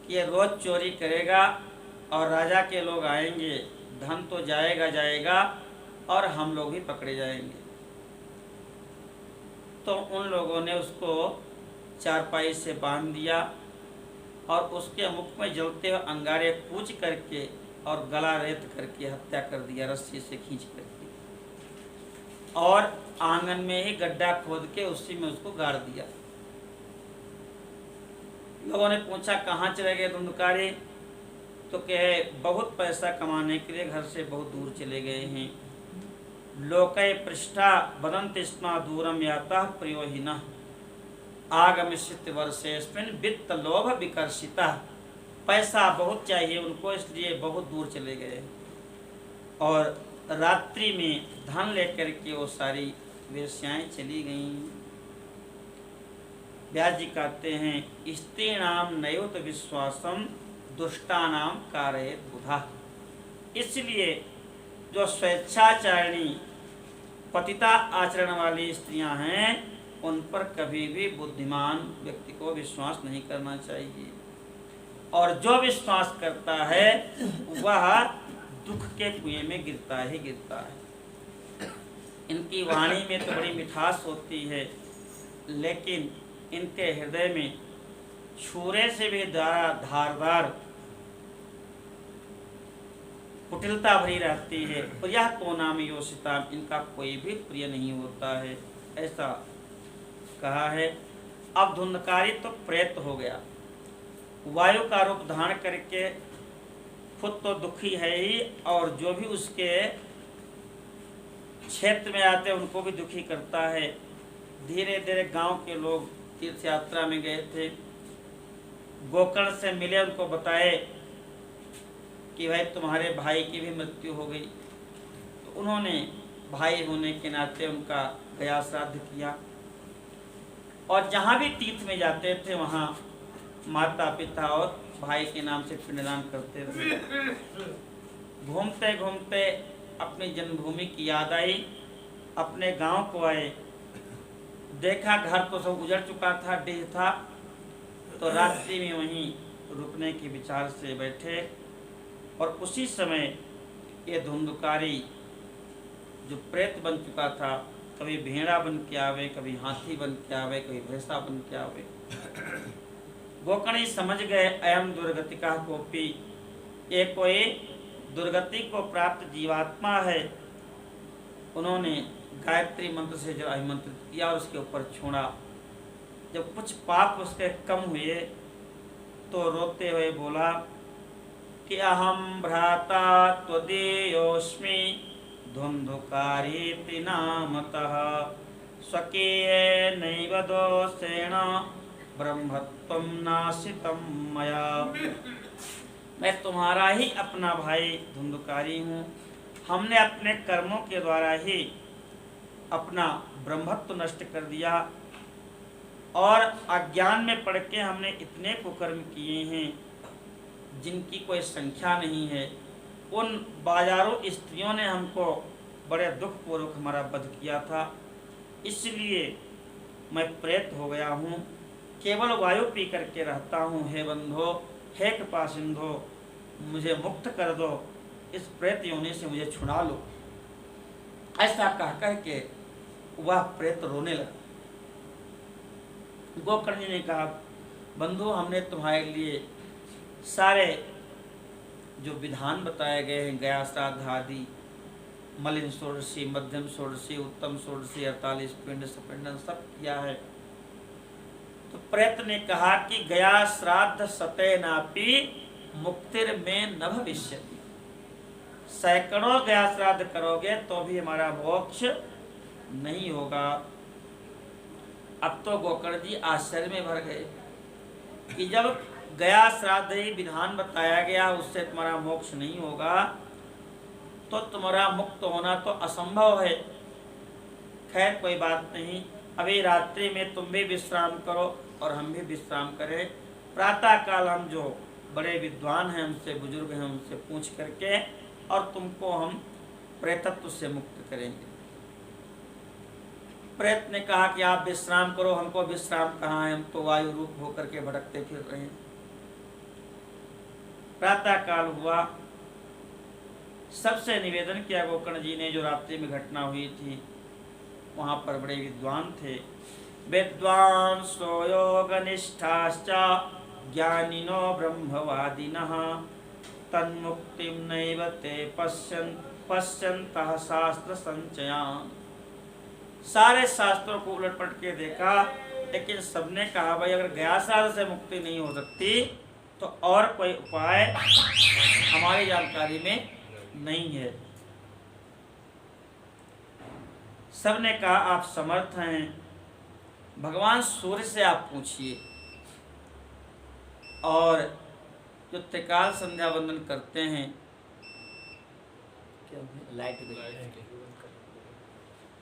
Speaker 1: कि ये रोज चोरी करेगा और राजा के लोग आएंगे, धन तो जाएगा और हम लोग भी पकड़े जाएंगे। तो उन लोगों ने उसको चारपाई से बांध दिया और उसके मुख में जलते हुए अंगारे कूच करके और गला रेत करके हत्या कर दिया, रस्सी से खींच करके, और आंगन में ही गड्ढा खोद के उसी में उसको गाड़ दिया। लोगों ने पूछा कहाँ चले गए धुंधकारी, तो कहे बहुत पैसा कमाने के लिए घर से बहुत दूर चले गए हैं। लोकै पृष्ठा वदन्ति स्म दूरम यातः प्रयोहिनः, आगमिष्यति वर्षेस्मिन् वित्त लोभ विकर्षितः। पैसा बहुत चाहिए उनको, इसलिए बहुत दूर चले गए और रात्रि में धन लेकर के वो सारी वेश्याएं चली गईं। व्यास जी कहते हैं स्त्रीणाम नयोत विश्वासम दुष्टानाम कारयेत बुधा। इसलिए जो स्वेच्छाचारिणी पतिता आचरण वाली स्त्रियां हैं, उन पर कभी भी बुद्धिमान व्यक्ति को विश्वास नहीं करना चाहिए, और जो विश्वास करता है वह दुख के कुएं में गिरता ही गिरता है। इनकी वाणी में तो बड़ी मिठास होती है, लेकिन इनके हृदय में छुरे से भी धारदार कुटिलता भरी रहती है। प्रिया तो नाम योषिता, इनका कोई भी प्रिय नहीं होता है, ऐसा कहा है। अब धुंधकारी तो प्रेत हो गया, वायु का रूप धारण करके खुद तो दुखी है ही, और जो भी उसके क्षेत्र में आते हैं उनको भी दुखी करता है। धीरे धीरे गांव के लोग तीर्थ यात्रा में गए थे, गोकर्ण से मिले, उनको बताए कि भाई तुम्हारे भाई की भी मृत्यु हो गई। तो उन्होंने भाई होने के नाते उनका गया श्राद्ध किया, और जहाँ भी तीर्थ में जाते थे वहाँ माता पिता और भाई के नाम से पिंडदान करते थे। घूमते घूमते अपनी जन्मभूमि की याद आई, अपने गांव को आए, देखा घर तो सब उजड़ चुका था, डीह था। तो रात्रि में वहीं रुकने के विचार से बैठे, और उसी समय ये धुंधकारी जो प्रेत बन चुका था, कभी भेड़ा बन के आवे, कभी हाथी बन के आवे, कभी भैंसा बन के आवे। गोकर्णी समझ गए अयम दुर्गतिका कोपी, ये कोई दुर्गति को प्राप्त जीवात्मा है। उन्होंने गायत्री मंत्र से जो अभिमंत्रित किया और उसके ऊपर छोड़ा। जब कुछ पाप उसके कम हुए तो रोते हुए बोला कि अहम भ्राता त्वदीयोऽस्मि धुंधुकारीति नामतः, स्वकीयेनैव दोषेण ब्रह्मत्वं नाशितं मया। मैं तुम्हारा ही अपना भाई धुंधुकारी हूँ। हमने अपने कर्मों के द्वारा ही अपना ब्रह्मत्व नष्ट कर दिया, और अज्ञान में पड़ के हमने इतने कुकर्म किए हैं जिनकी कोई संख्या नहीं है। उन बाजारों स्त्रियों ने हमको बड़े दुख पूर्वक हमारा वध किया था, इसलिए मैं प्रेत हो गया हूँ, केवल वायु पी करके रहता हूँ। हे बंधो, हे कृपा सिंधो, मुझे मुक्त कर दो, इस प्रेत योनि से मुझे छुड़ा लो। ऐसा कह कर के वह प्रेत रोने लगा। गोकर्ण जी ने कहा, बंधु, हमने तुम्हारे लिए सारे जो विधान बताए गए हैं, गया श्राद्ध आदि, मलिन षोडशी, मध्यम षोडशी, उत्तम षोडशी, 48 पिंड सपिंडन सब किया है। तो प्रेत ने कहा कि गया श्राद्ध सतेनापि मुक्तिर में न भविष्यति, सैकड़ों गया श्राद्ध करोगे तो भी हमारा मोक्ष नहीं होगा। अब तो गोकर्ण जी आश्चर्य में भर गए कि जब गया श्राद्ध ही विधान बताया गया उससे तुम्हारा मोक्ष नहीं होगा, तो तुम्हारा मुक्त होना तो असंभव है। खैर कोई बात नहीं, अभी रात्रि में तुम भी विश्राम करो और हम भी विश्राम करें। प्रातः काल हम जो बड़े विद्वान हैं, हमसे बुजुर्ग हैं, उनसे पूछ करके और तुमको हम प्रेतत्व से मुक्त करेंगे। प्रेत ने कहा कि आप विश्राम करो, हमको विश्राम कहाँ है, हम तो वायु रूप होकर के भटकते फिर रहे हैं। प्रातः काल हुआ, सबसे निवेदन किया गोकर्ण जी ने, जो रात्रि में घटना हुई थी। वहाँ पर बड़े विद्वान थे, विद्वांसो योगनिष्ठाश्च ज्ञानिनो ब्रह्मवादिनः तन्मुक्तिं नैव ते पश्यन्तः शास्त्र संचयान्। सारे शास्त्रों को उलट पलट के देखा, लेकिन सबने कहा भाई अगर गया श्राद्ध से मुक्ति नहीं हो सकती तो और कोई उपाय हमारी जानकारी में नहीं है। सबने कहा आप समर्थ हैं, भगवान सूर्य से आप पूछिए। और जो त्रिकाल संध्या वंदन करते हैं, क्या लाइट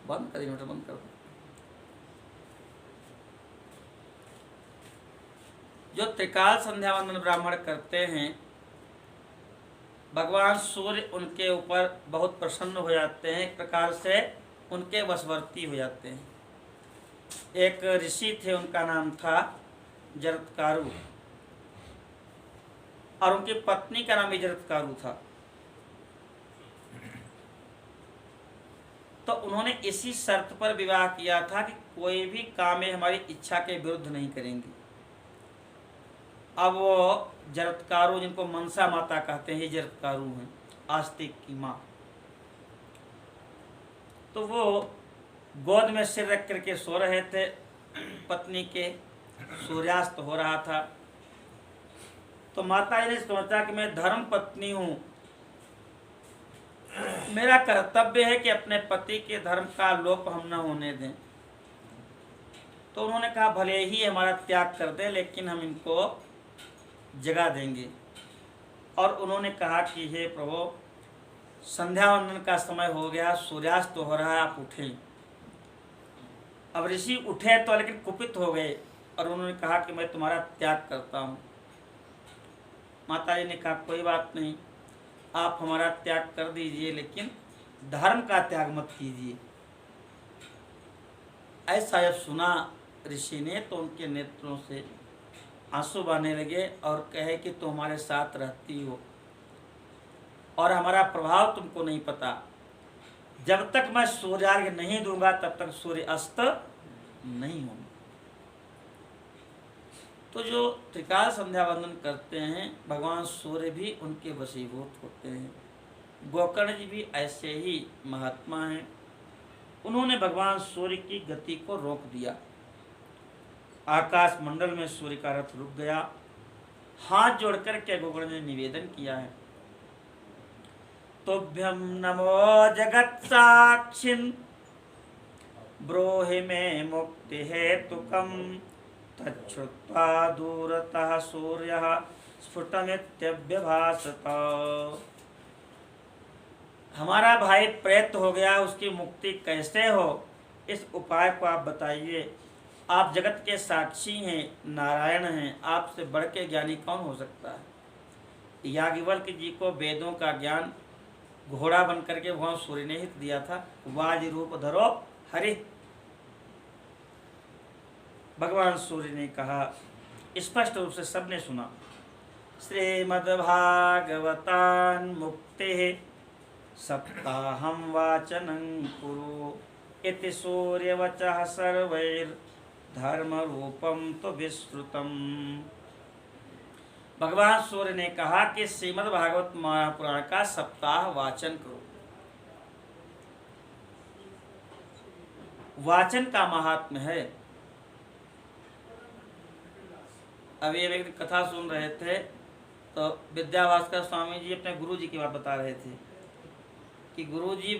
Speaker 1: बंद कर, इन्वर्टर बंद कर। जो त्रिकाल संध्या वंदन ब्राह्मण करते हैं, भगवान सूर्य उनके ऊपर बहुत प्रसन्न हो जाते हैं, एक प्रकार से उनके वशवर्ती हो जाते हैं। एक ऋषि थे, उनका नाम था जरत्कारु, और उनकी पत्नी का नाम भी जरत्कारु था। तो उन्होंने इसी शर्त पर विवाह किया था कि कोई भी काम में हमारी इच्छा के विरुद्ध नहीं करेंगे। अब वो जरत्कारु, जिनको मनसा माता कहते हैं, ये जरत्कारु हैं, आस्तिक की माँ। तो वो गोद में सिर रख करके सो रहे थे पत्नी के, सूर्यास्त हो रहा था। तो माता जी ने सोचा कि मैं धर्म पत्नी हूँ, मेरा कर्तव्य है कि अपने पति के धर्म का लोप हम न होने दें। तो उन्होंने कहा भले ही हमारा त्याग कर दें, लेकिन हम इनको जगा देंगे। और उन्होंने कहा कि हे प्रभु, संध्या वंदन का समय हो गया, सूर्यास्त हो रहा है, आप उठें। अब ऋषि उठे तो लेकिन कुपित हो गए और उन्होंने कहा कि मैं तुम्हारा त्याग करता हूँ। माता जी ने कहा कोई बात नहीं, आप हमारा त्याग कर दीजिए, लेकिन धर्म का त्याग मत कीजिए। ऐसा जब सुना ऋषि ने तो उनके नेत्रों से आंसू बहने लगे और कहे कि तुम हमारे साथ रहती हो और हमारा प्रभाव तुमको नहीं पता। जब तक मैं सूर्यार्घ्य नहीं दूंगा तब तक सूर्य अस्त नहीं होगा। तो जो त्रिकाल संध्या वंदन करते हैं, भगवान सूर्य भी उनके वशीभूत होते हैं। गोकर्ण जी भी ऐसे ही महात्मा हैं। उन्होंने भगवान सूर्य की गति को रोक दिया। आकाश मंडल में सूर्य का रथ रुक गया। हाथ जोड़कर के गोकर्ण ने निवेदन किया है, तुभ्यं नमो जगत साक्षिन् ब्रूहि मे मुक्ति हेतुकम् तच्छ्रुत्वा दूरतः सूर्यः स्फुटमित्यभ्यभासत। हमारा भाई प्रेत हो गया, उसकी मुक्ति कैसे हो, इस उपाय को आप बताइए। आप जगत के साक्षी हैं, नारायण हैं, आपसे बढ़ के ज्ञानी कौन हो सकता है। याज्ञवल्क्य जी को वेदों का ज्ञान घोड़ा बन करके भगवान सूर्य ने ही दिया था। वाज रूप धरो हरि। भगवान सूर्य ने कहा, स्पष्ट रूप से सबने सुना, श्रीमद्भागवतान मुक्ति सप्ताहं वाचनं कुरु इति सूर्यवचः सर्वैर्धर्म रूपम तो विश्रुतम। भगवान सूर्य ने कहा कि श्रीमद् भागवत महापुराण का सप्ताह वाचन करो। वाचन का महात्म्य है। अभी एक कथा सुन रहे थे तो विद्याभास्कर स्वामी जी अपने गुरु जी की बात बता रहे थे कि गुरु जी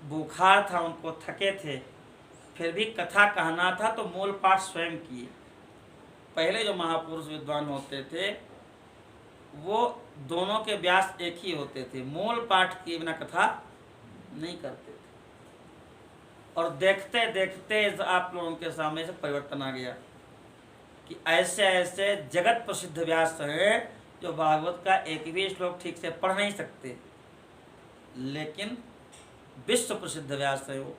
Speaker 1: बुखार था, उनको थके थे, फिर भी कथा कहना था तो मूल पाठ स्वयं किए। पहले जो महापुरुष विद्वान होते थे वो दोनों के व्यास एक ही होते थे, मूल पाठ किए बिना कथा नहीं करते थे। और देखते देखते आप लोगों के सामने से परिवर्तन आ गया कि ऐसे ऐसे जगत प्रसिद्ध व्यास हैं जो भागवत का एक भी श्लोक ठीक से पढ़ नहीं सकते, लेकिन विश्व प्रसिद्ध व्यास है वो।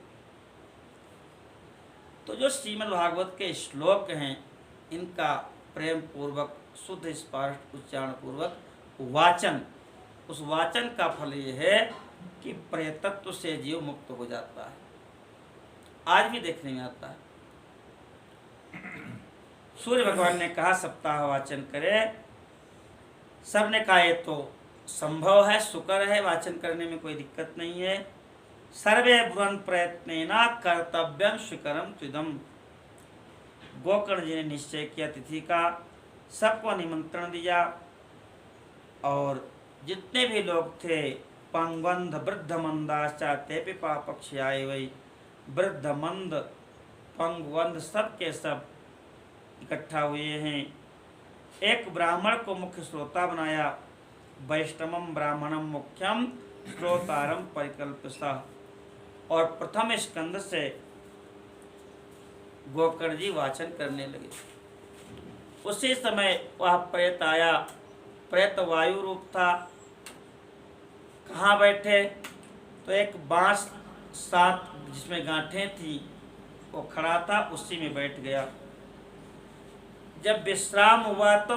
Speaker 1: तो जो श्रीमद् भागवत के श्लोक हैं, इनका प्रेम पूर्वक शुद्ध स्पष्ट उच्चारण पूर्वक वाचन, उस वाचन का फल ये है कि प्रेतत्व से जीव मुक्त हो जाता है। आज भी देखने में आता है। सूर्य भगवान ने कहा सप्ताह वाचन करे। सबने कहा ये तो संभव है, शुक्र है, वाचन करने में कोई दिक्कत नहीं है। सर्वे ब्रुवन् प्रयत्नेन कर्तव्यम स्वीकरम त्विदम्। गोकर्ण जी ने निश्चय किया तिथि का, सबको निमंत्रण दिया और जितने भी लोग थे, पंगवंध वृद्ध मंदाश्चाते पिपापक्ष्याय वै, वृद्ध मंद पंगवंध सब के सब इकट्ठा हुए हैं। एक ब्राह्मण को मुख्य श्रोता बनाया, वैष्णवम ब्राह्मणम मुख्यम श्रोतारम परिकल्पितः। और प्रथम स्कंद से गोकर्ण जी वाचन करने लगे। उसी समय वह प्रेत आया। प्रेत वायु रूप था। कहाँ बैठे तो एक बांस साथ जिसमें गांठें थी वो खड़ा था, उसी में बैठ गया। जब विश्राम हुआ तो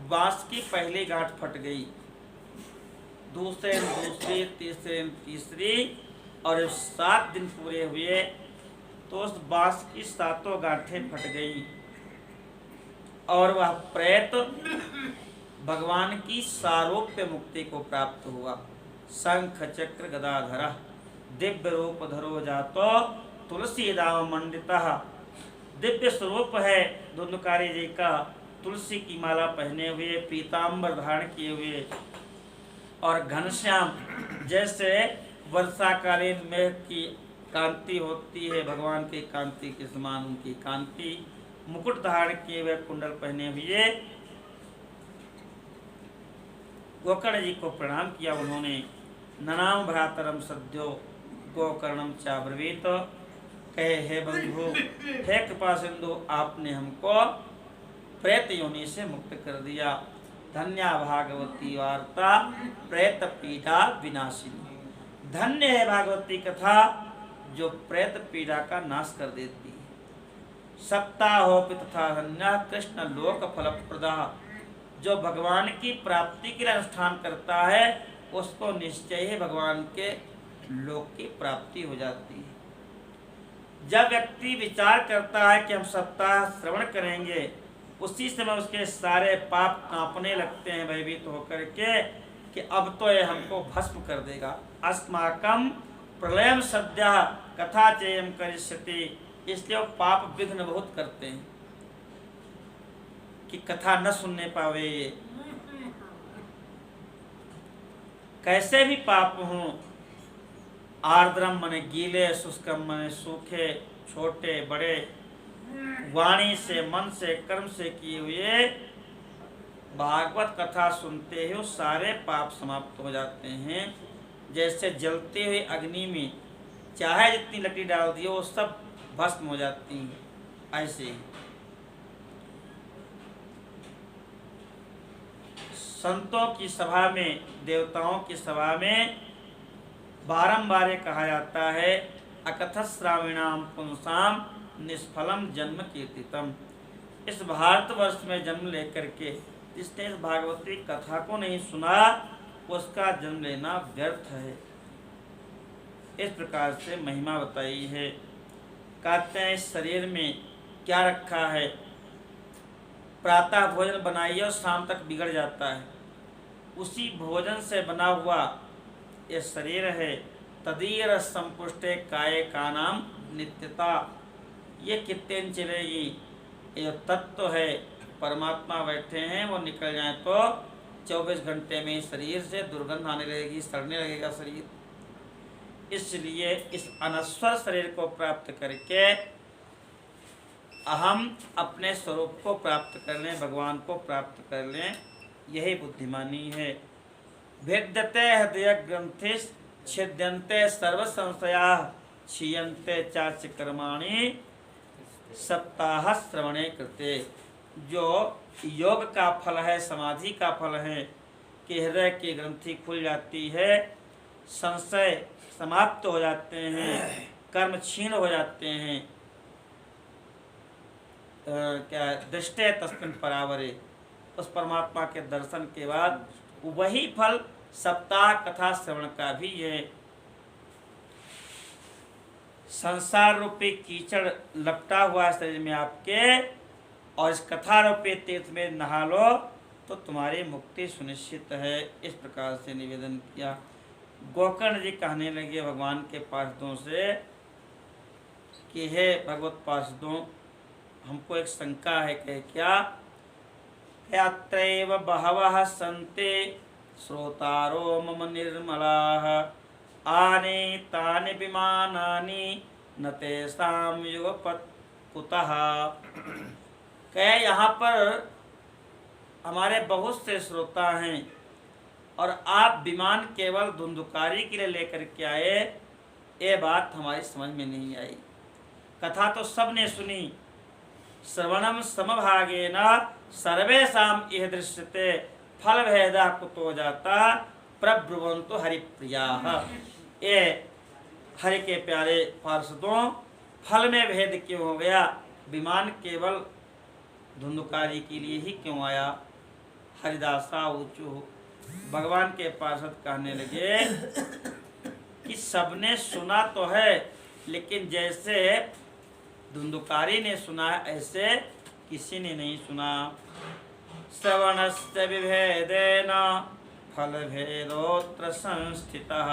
Speaker 1: बांस की पहली गांठ फट गई, दूसरे दूसरी, तीसरे तीसरी, और जब 7 दिन पूरे हुए तो उस बांस की 7 गांठें फट गई और वह प्रेत भगवान की सारोप्य मुक्ति को प्राप्त हुआ। शंख चक्र गदाधर दिव्य रूप धरो जातो तुलसी दाम मंडितः। दिव्य स्वरूप है धुंधुकारी जी का, तुलसी की माला पहने हुए, पीताम्बर धारण किए हुए, और घनश्याम जैसे वर्षाकालीन मेघ की कांति होती है, भगवान की कांति के समान उनकी कांति, मुकुट धारण किए हुए, कुंडल पहने हुए गोकर्ण जी को प्रणाम किया उन्होंने। ननाम भ्रातरम सद्यो गोकर्णम चाब्रवीत, कहे हे बंधु, हे कृपा सिंधु, आपने हमको प्रेत योनि से मुक्त कर दिया। धन्या भागवती वार्ता प्रेत पीड़ा विनाशिनी। धन्य है भागवती कथा जो प्रेत पीड़ा का नाश कर देती है। सप्ताहोपि तथा धन्य कृष्ण लोक फलप्रदा। जो भगवान की प्राप्ति के लिए अनुष्ठान करता है उसको निश्चय ही भगवान के लोक की प्राप्ति हो जाती है। जब व्यक्ति विचार करता है कि हम सप्ताह श्रवण करेंगे, उसी समय उसके सारे पाप कांपने लगते हैं भयभीत होकर के कि अब तो ये हमको भस्म कर देगा। अस्माकम प्रलयम सद्यः कथा चेयम करिष्यति। इसलिए वो पाप विघ्न बहुत करते हैं कि कथा न सुनने पावे। ये कैसे भी पाप हों, आर्द्रम मने गीले, शुष्कम मने सूखे, छोटे बड़े, वाणी से, मन से, कर्म से किए हुए, भागवत कथा सुनते ही सारे पाप समाप्त हो जाते हैं। जैसे जलते हुए अग्नि में चाहे जितनी लकड़ी डाल दी वो सब भस्म हो जाती हैं। ऐसे ही संतों की सभा में, देवताओं की सभा में बारंबार कहा जाता है, अकथ श्राविणाम पुंसाम निष्फलम जन्म कीर्तितम। इस भारतवर्ष में जन्म लेकर के जिसने इस भागवती कथा को नहीं सुना उसका जन्म लेना व्यर्थ है। इस प्रकार से महिमा बताई है। कहते हैं इस शरीर में क्या रखा है, प्रातः भोजन बनाइए और शाम तक बिगड़ जाता है, उसी भोजन से बना हुआ ये शरीर है। तदीर संपुष्टे काये का नाम नित्यता। ये कितने दिन चलेगी? ये तत्व है, परमात्मा बैठे हैं, वो निकल जाए तो 24 घंटे में शरीर से दुर्गंध आने लगेगी, सड़ने लगेगा शरीर। इसलिए इस अनश्वर शरीर को प्राप्त करके हम अपने स्वरूप को प्राप्त कर लें, भगवान को प्राप्त कर लें, यही बुद्धिमानी है। भेद्यते हृदय ग्रंथिश छिद्यन्ते सर्व संशया क्षीयन्ते चाच कर्माणि सप्ताह श्रवणे कृते। जो योग का फल है, समाधि का फल है कि हृदय की ग्रंथि खुल जाती है, संशय समाप्त हो जाते हैं, कर्म क्षीण हो जाते हैं। क्या दृष्टे तस्मिन् परावरे, उस परमात्मा के दर्शन के बाद वही फल सप्ताह कथा श्रवण का भी है। संसार रूपी कीचड़ लपटा हुआ है शरीर में आपके, और इस कथा रूपी तीर्थ में नहा लो तो तुम्हारी मुक्ति सुनिश्चित है। इस प्रकार से निवेदन किया। गोकर्ण जी कहने लगे भगवान के पार्षदों से कि हे भगवत पार्षदों, हमको एक शंका है। कहे क्या? यात्रैव बहवः सन्ते श्रोतारो मम निर्मलाः आने तानि विमानानि न तेषां युगपत् कुतः। कहे यहाँ पर हमारे बहुत से श्रोता हैं और आप विमान केवल धुंधुकारी के लिए लेकर के आए, ये बात हमारी समझ में नहीं आई। कथा तो सबने सुनी, श्रवणम समभागेन सर्वेषाम इह दृश्यते फल भेदः कुतो जाता प्रब्रुवन्तु हरिप्रियाः। ये हरि के प्यारे पार्षदों, फल में भेद क्यों हो गया? विमान केवल धुंधुकारी के लिए ही क्यों आया? हरिदासा ऊंचू। भगवान के पार्षद कहने लगे कि सबने सुना तो है, लेकिन जैसे धुंधुकारी ने सुना है ऐसे किसी ने नहीं सुना। श्रवणस्य विभेदेन फलभेदोऽत्र संस्थितः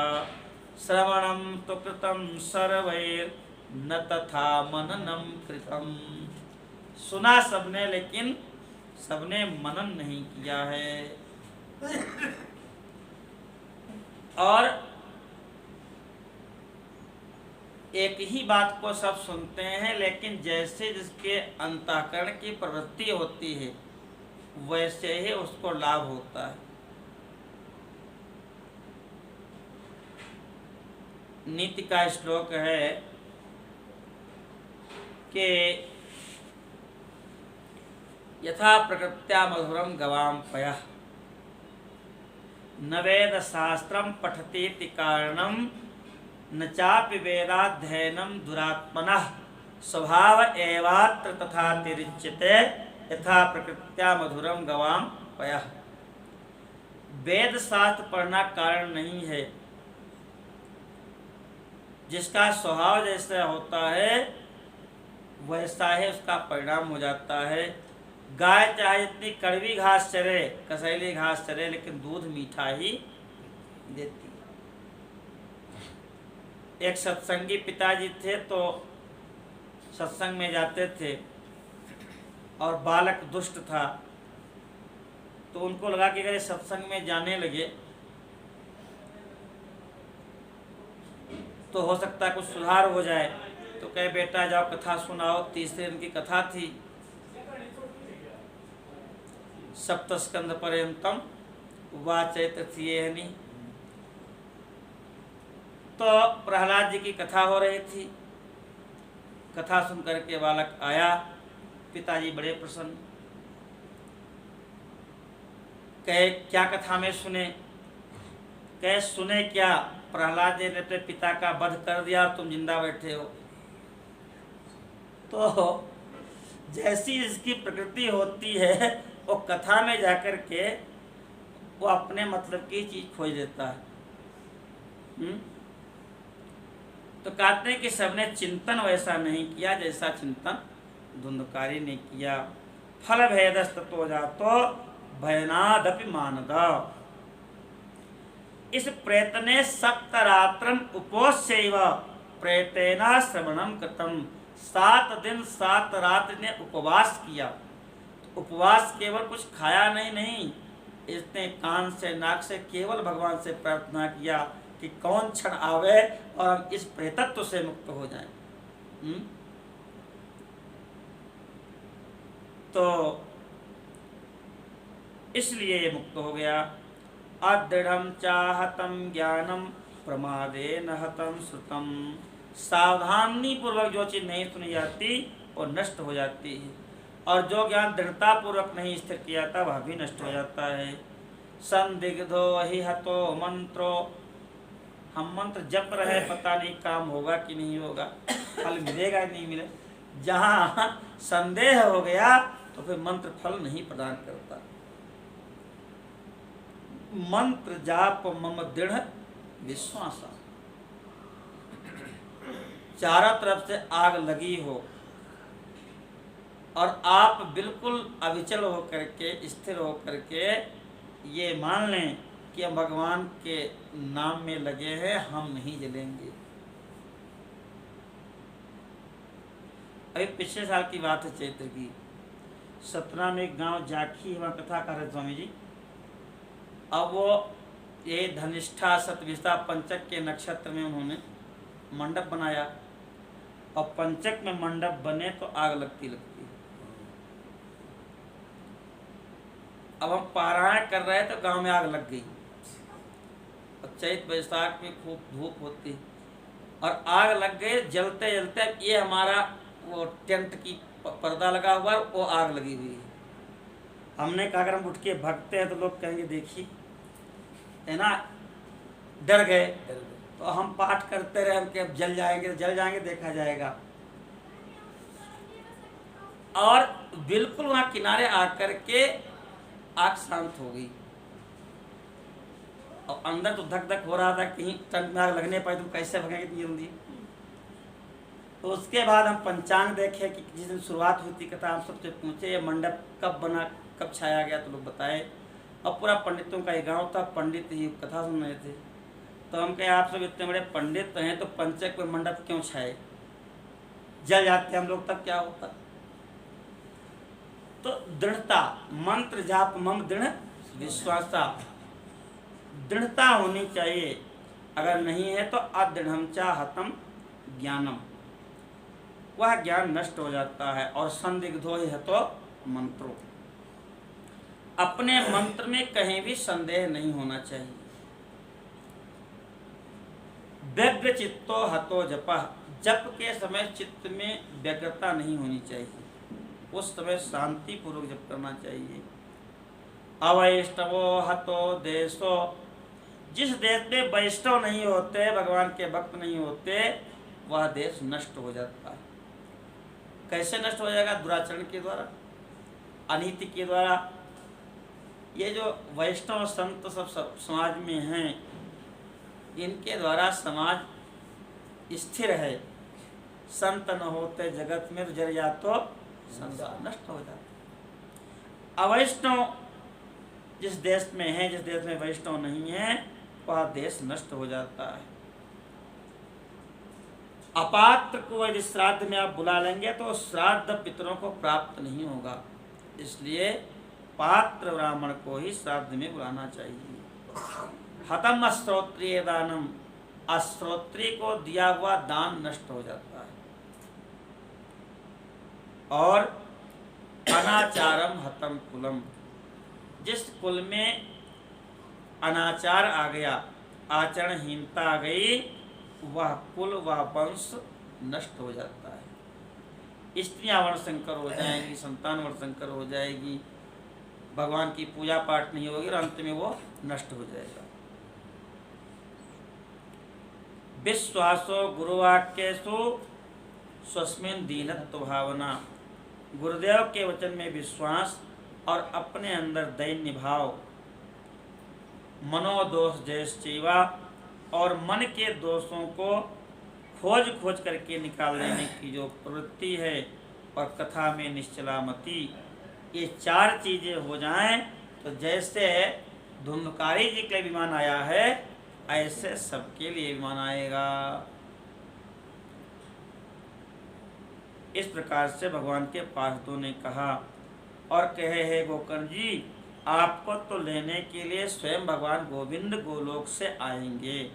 Speaker 1: श्रवणं तु कृतं सर्वैर्न तथा मननं कृतं। सुना सबने लेकिन सबने मनन नहीं किया है। और एक ही बात को सब सुनते हैं लेकिन जैसे जिसके अंतःकरण की प्रवृत्ति होती है वैसे ही उसको लाभ होता है। नीति का श्लोक है कि यथा प्रकृत्या मधुरम गवाम पयः न वेद शास्त्रम पठतीति कारणम न चापि वेदाध्ययनम दुरात्मनः स्वभाव एवात्र तथा तिरिच्यते यथा प्रकृत्या मधुरम गवाम पयः। वेद शास्त्र पढ़ना कारण नहीं है। जिसका स्वभाव जैसा होता है वैसा ही उसका परिणाम हो जाता है। गाय चाहे इतनी कड़वी घास चरे, कसैली घास चरे, लेकिन दूध मीठा ही देती है। एक सत्संगी पिताजी थे तो सत्संग में जाते थे और बालक दुष्ट था, तो उनको लगा कि अगर सत्संग में जाने लगे तो हो सकता है कुछ सुधार हो जाए। तो कहे बेटा जाओ कथा सुनाओ। तीसरे दिन की कथा थी, सप्तस्कंध पर्यंतम वाचैतथ्येहनि। तो प्रहलाद जी की कथा हो रही थी। कथा सुन करके बालक आया, पिताजी बड़े प्रसन्न। कहे क्या कथा में सुने? कहे सुने क्या, प्रहलाद जी ने अपने पिता का वध कर दिया और तुम जिंदा बैठे हो। तो जैसी इसकी प्रकृति होती है वो कथा में जाकर के वो अपने मतलब की चीज खोज लेता है। तो कहते हैं कि सबने चिंतन वैसा नहीं किया जैसा चिंतन धुंधकारी ने किया। फल भेदस्ततो जातो भयनादपि मानद। इस प्रयत्ने सप्तरात्रम उपोष्यैव प्रयतेना श्रवणम कृतम। 7 दिन 7 रात ने उपवास किया। उपवास केवल कुछ खाया नहीं, इसने कान से नाक से केवल भगवान से प्रार्थना किया कि कौन क्षण आवे और हम इस प्रेतत्व से मुक्त हो जाएं। तो इसलिए ये मुक्त हो गया। अदृढ़ं चाहतं ज्ञानम प्रमादे नहतं श्रुतम। सावधानी पूर्वक जो चीज नहीं सुनी जाती वो नष्ट हो जाती है, और जो ज्ञान दृढ़ता पूर्वक नहीं स्थिर किया जाता वह भी नष्ट हो जाता है। संदिग्धो हि हतो मंत्रो। हम मंत्र जप रहे, पता नहीं काम होगा कि नहीं होगा, फल मिलेगा कि नहीं मिलेगा। जहाँ संदेह हो गया तो फिर मंत्र फल नहीं प्रदान करता। मंत्र जाप मम दृढ़ विश्वास। चारों तरफ से आग लगी हो और आप बिल्कुल अविचल होकर के, स्थिर होकर के ये मान लें कि हम भगवान के नाम में लगे हैं, हम नहीं जलेंगे। अभी पिछले साल की बात है, चैत्र की। सतना में एक गांव जाखी, वहाँ कथा कर रहे स्वामी जी। अब वो ये धनिष्ठा सतविष्ठा पंचक के नक्षत्र में उन्होंने मंडप बनाया, और पंचक में मंडप बने तो आग लगती। अब हम पारायण कर रहे तो गांव में आग लग गई। और चैत बैसाख में खूब धूप होती और आग लग गई। जलते जलते ये हमारा वो टेंट की पर्दा लगा हुआ है, वो आग लगी हुई है। हमने कहा अगर हम उठ के भागते हैं तो लोग कहेंगे देखिए, है ना, डर गए। तो हम पाठ करते रहे, हम कि अब जल जाएंगे देखा जाएगा। और बिल्कुल वहाँ किनारे आकर के आग शांत हो गई, और अंदर तो धक धक हो रहा था, कहीं टंक में आग लगने पाए तो कैसे भगेंगे इतनी जल्दी। तो उसके बाद हम पंचांग देखे कि जिस दिन शुरुआत हुई थी कथा, हम सबसे पूछे ये मंडप कब बना, कब छाया गया, तो लोग बताए। और पूरा पंडितों का एक गाँव था, पंडित ही कथा सुन रहे थे। तो हम कहे आप सब इतने बड़े पंडित हैं तो पंचक में मंडप क्यों छाए, जल जाते हम लोग तब क्या होता। तो दृढ़ता, मंत्र जाप मम दृढ़ विश्वासा, दृढ़ता होनी चाहिए। अगर नहीं है तो अदृढ़म चा हतम ज्ञानम, वह ज्ञान नष्ट हो जाता है। और संदिग्धो ही हतो मंत्रो, अपने मंत्र में कहीं भी संदेह नहीं होना चाहिए। व्यग्र चित्तो हतो जपः, जप के समय चित्त में व्यग्रता नहीं होनी चाहिए, उस समय शांति पूर्वक जप करना चाहिए। अवैष्णवो हतो देशो, जिस देश में वैष्णव नहीं होते, भगवान के भक्त नहीं होते, वह देश नष्ट हो जाता है। कैसे नष्ट हो जाएगा? दुराचरण के द्वारा, अनीति के द्वारा। ये जो वैष्णव संत सब समाज में हैं, इनके द्वारा समाज स्थिर है। संत न होते जगत में जर या तो संसार नष्ट हो जाता। अवैष्णव जिस देश में है, जिस देश में वैष्णव नहीं है, वह देश नष्ट हो जाता है। अपात्र को यदि श्राद्ध में आप बुला लेंगे तो श्राद्ध पितरों को प्राप्त नहीं होगा, इसलिए पात्र ब्राह्मण को ही श्राद्ध में बुलाना चाहिए। हतम अश्रोत्रिय दानम, अश्रोत्री को दिया हुआ दान नष्ट हो जाता है। और अनाचारम हतम कुलम, जिस कुल में अनाचार आ गया, आचरणहीनता आ गई, वह कुल वह वंश नष्ट हो जाता है। स्त्रियां वर्णशंकर हो जाएंगी, संतान वर्णशंकर हो जाएगी, भगवान की पूजा पाठ नहीं होगी और अंत में वो नष्ट हो जाएगा। विश्वासो गुरुवाक्येषु स्वस्मिन् दीनत्व भावना, गुरुदेव के वचन में विश्वास और अपने अंदर दैन्य भाव, मनोदोष जयश्चैवा, और मन के दोषों को खोज खोज करके निकाल देने की जो प्रवृत्ति है, और कथा में निश्चला मति, ये चार चीजें हो जाएं तो जैसे धुंधकारी जी के लिए विमान आया है, ऐसे सबके लिए विमान आएगा। इस प्रकार से भगवान के पार्षदों ने कहा और कहे, हे गोकर्ण जी, आपको तो लेने के लिए स्वयं भगवान गोविंद गोलोक से आएंगे।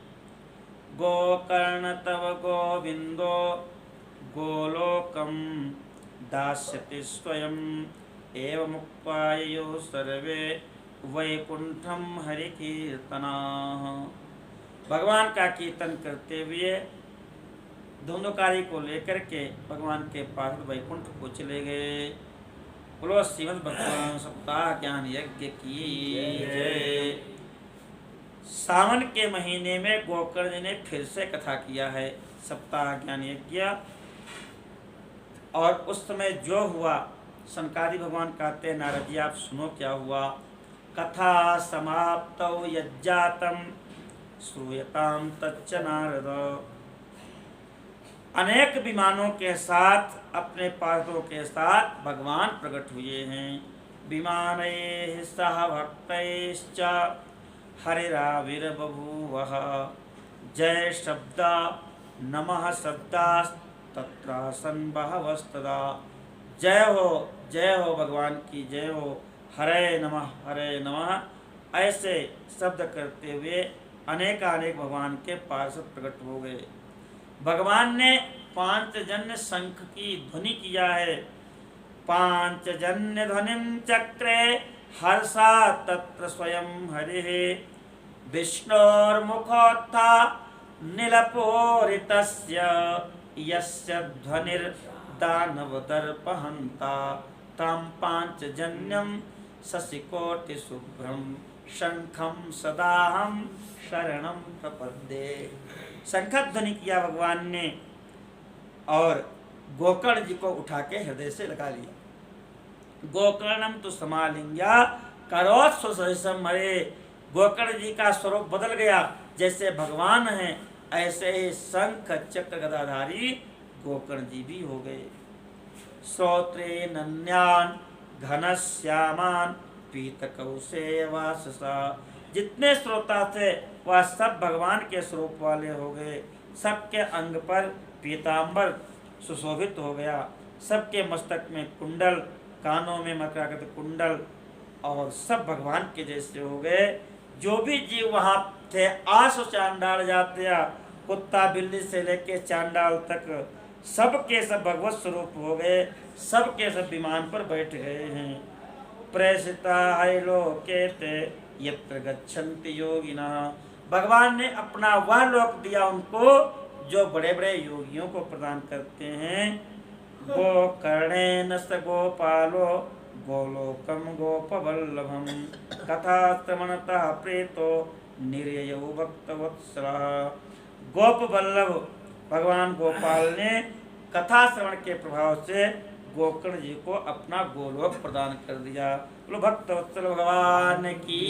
Speaker 1: गोकर्ण तव गोविंदो गोलोकम दास्यति स्वयं, एवं उक्त्वा ययो सर्वे वैकुंठम हरि कीर्तनाः। भगवान का कीर्तन करते हुए धुंधकारी को लेकर के भगवान के पास वैकुंठ को चले गए। बोलो श्रीमद् भगवान सप्ताह ज्ञान यज्ञ की जय। सावन के महीने में गोकर्ण जी ने फिर से कथा किया है सप्ताह ज्ञान यज्ञ। और उस समय जो हुआ, सनकादि भगवान कहते हैं, नारद जी आप सुनो क्या हुआ। कथा समाप्तौ यज्जातम श्रूयताम तच्च नारद। अनेक विमानों के साथ, अपने पार्थों के साथ भगवान प्रकट हुए हैं। विमानैः सह भक्तैश्च हरिराविर्बभूवः। जय शब्दा नमः शब्दास्तत्रासन् बहवस्तदा। जय हो भगवान की जय हो, हरे नमः ऐसे शब्द करते हुए अनेकानेक भगवान के पार्षद प्रकट हो गए। भगवान ने पांचजन्य शंख की ध्वनि किया है। पांचजन्य ध्वनिं चक्रे हर्षा तत्र स्वयं हरिः। विष्णोर्मुखोत्था नीलपूरितस्य यस्य ध्वनिर्दानवदर्पहन्ता। तं पांचजन्यं शशिकोटिशुभ्रं शंखं सदाहं शरणं प्रपद्ये। शंख ध्वनि किया भगवान ने और गोकर्ण जी को उठा के हृदय से लगा लिया। गोकर्णम तो समालिंग्या करोत् स्वसहसम। हरे, गोकर्ण जी का स्वरूप बदल गया, जैसे भगवान हैं ऐसे ही शंख चक्र गदाधारी गोकर्ण जी भी हो गए। श्रोत्रे नन्यान घनश्यामान पीतकौशेयवाससा, जितने श्रोता थे वह सब भगवान के स्वरूप वाले हो गए। सबके अंग पर पीतांबर सुशोभित हो गया, सबके मस्तक में कुंडल, कानों में मकराकृत कुंडल, और सब भगवान के जैसे हो गए। जो भी जीव वहाँ थे आसो चांडाल जाते, कुत्ता बिल्ली से लेके चांडाल तक सबके सब भगवत स्वरूप हो गए, सबके सब विमान पर बैठ गए हैं। प्रेषिता है लोके ते यत्र गच्छन्ति योगिना, भगवान ने अपना वह लोक दिया उनको जो बड़े बड़े योगियों को प्रदान करते हैं। गोकर्णेन स गोपालो गोलोकम गोपवल्लभम कथा श्रवणतः प्रेतो निर्ययो भक्तवत्सलः। गोप वल्लभ भगवान गोपाल ने कथा श्रवण के प्रभाव से गोकर्ण जी को अपना गोलोक प्रदान कर दिया। भक्तवत्सल भगवान की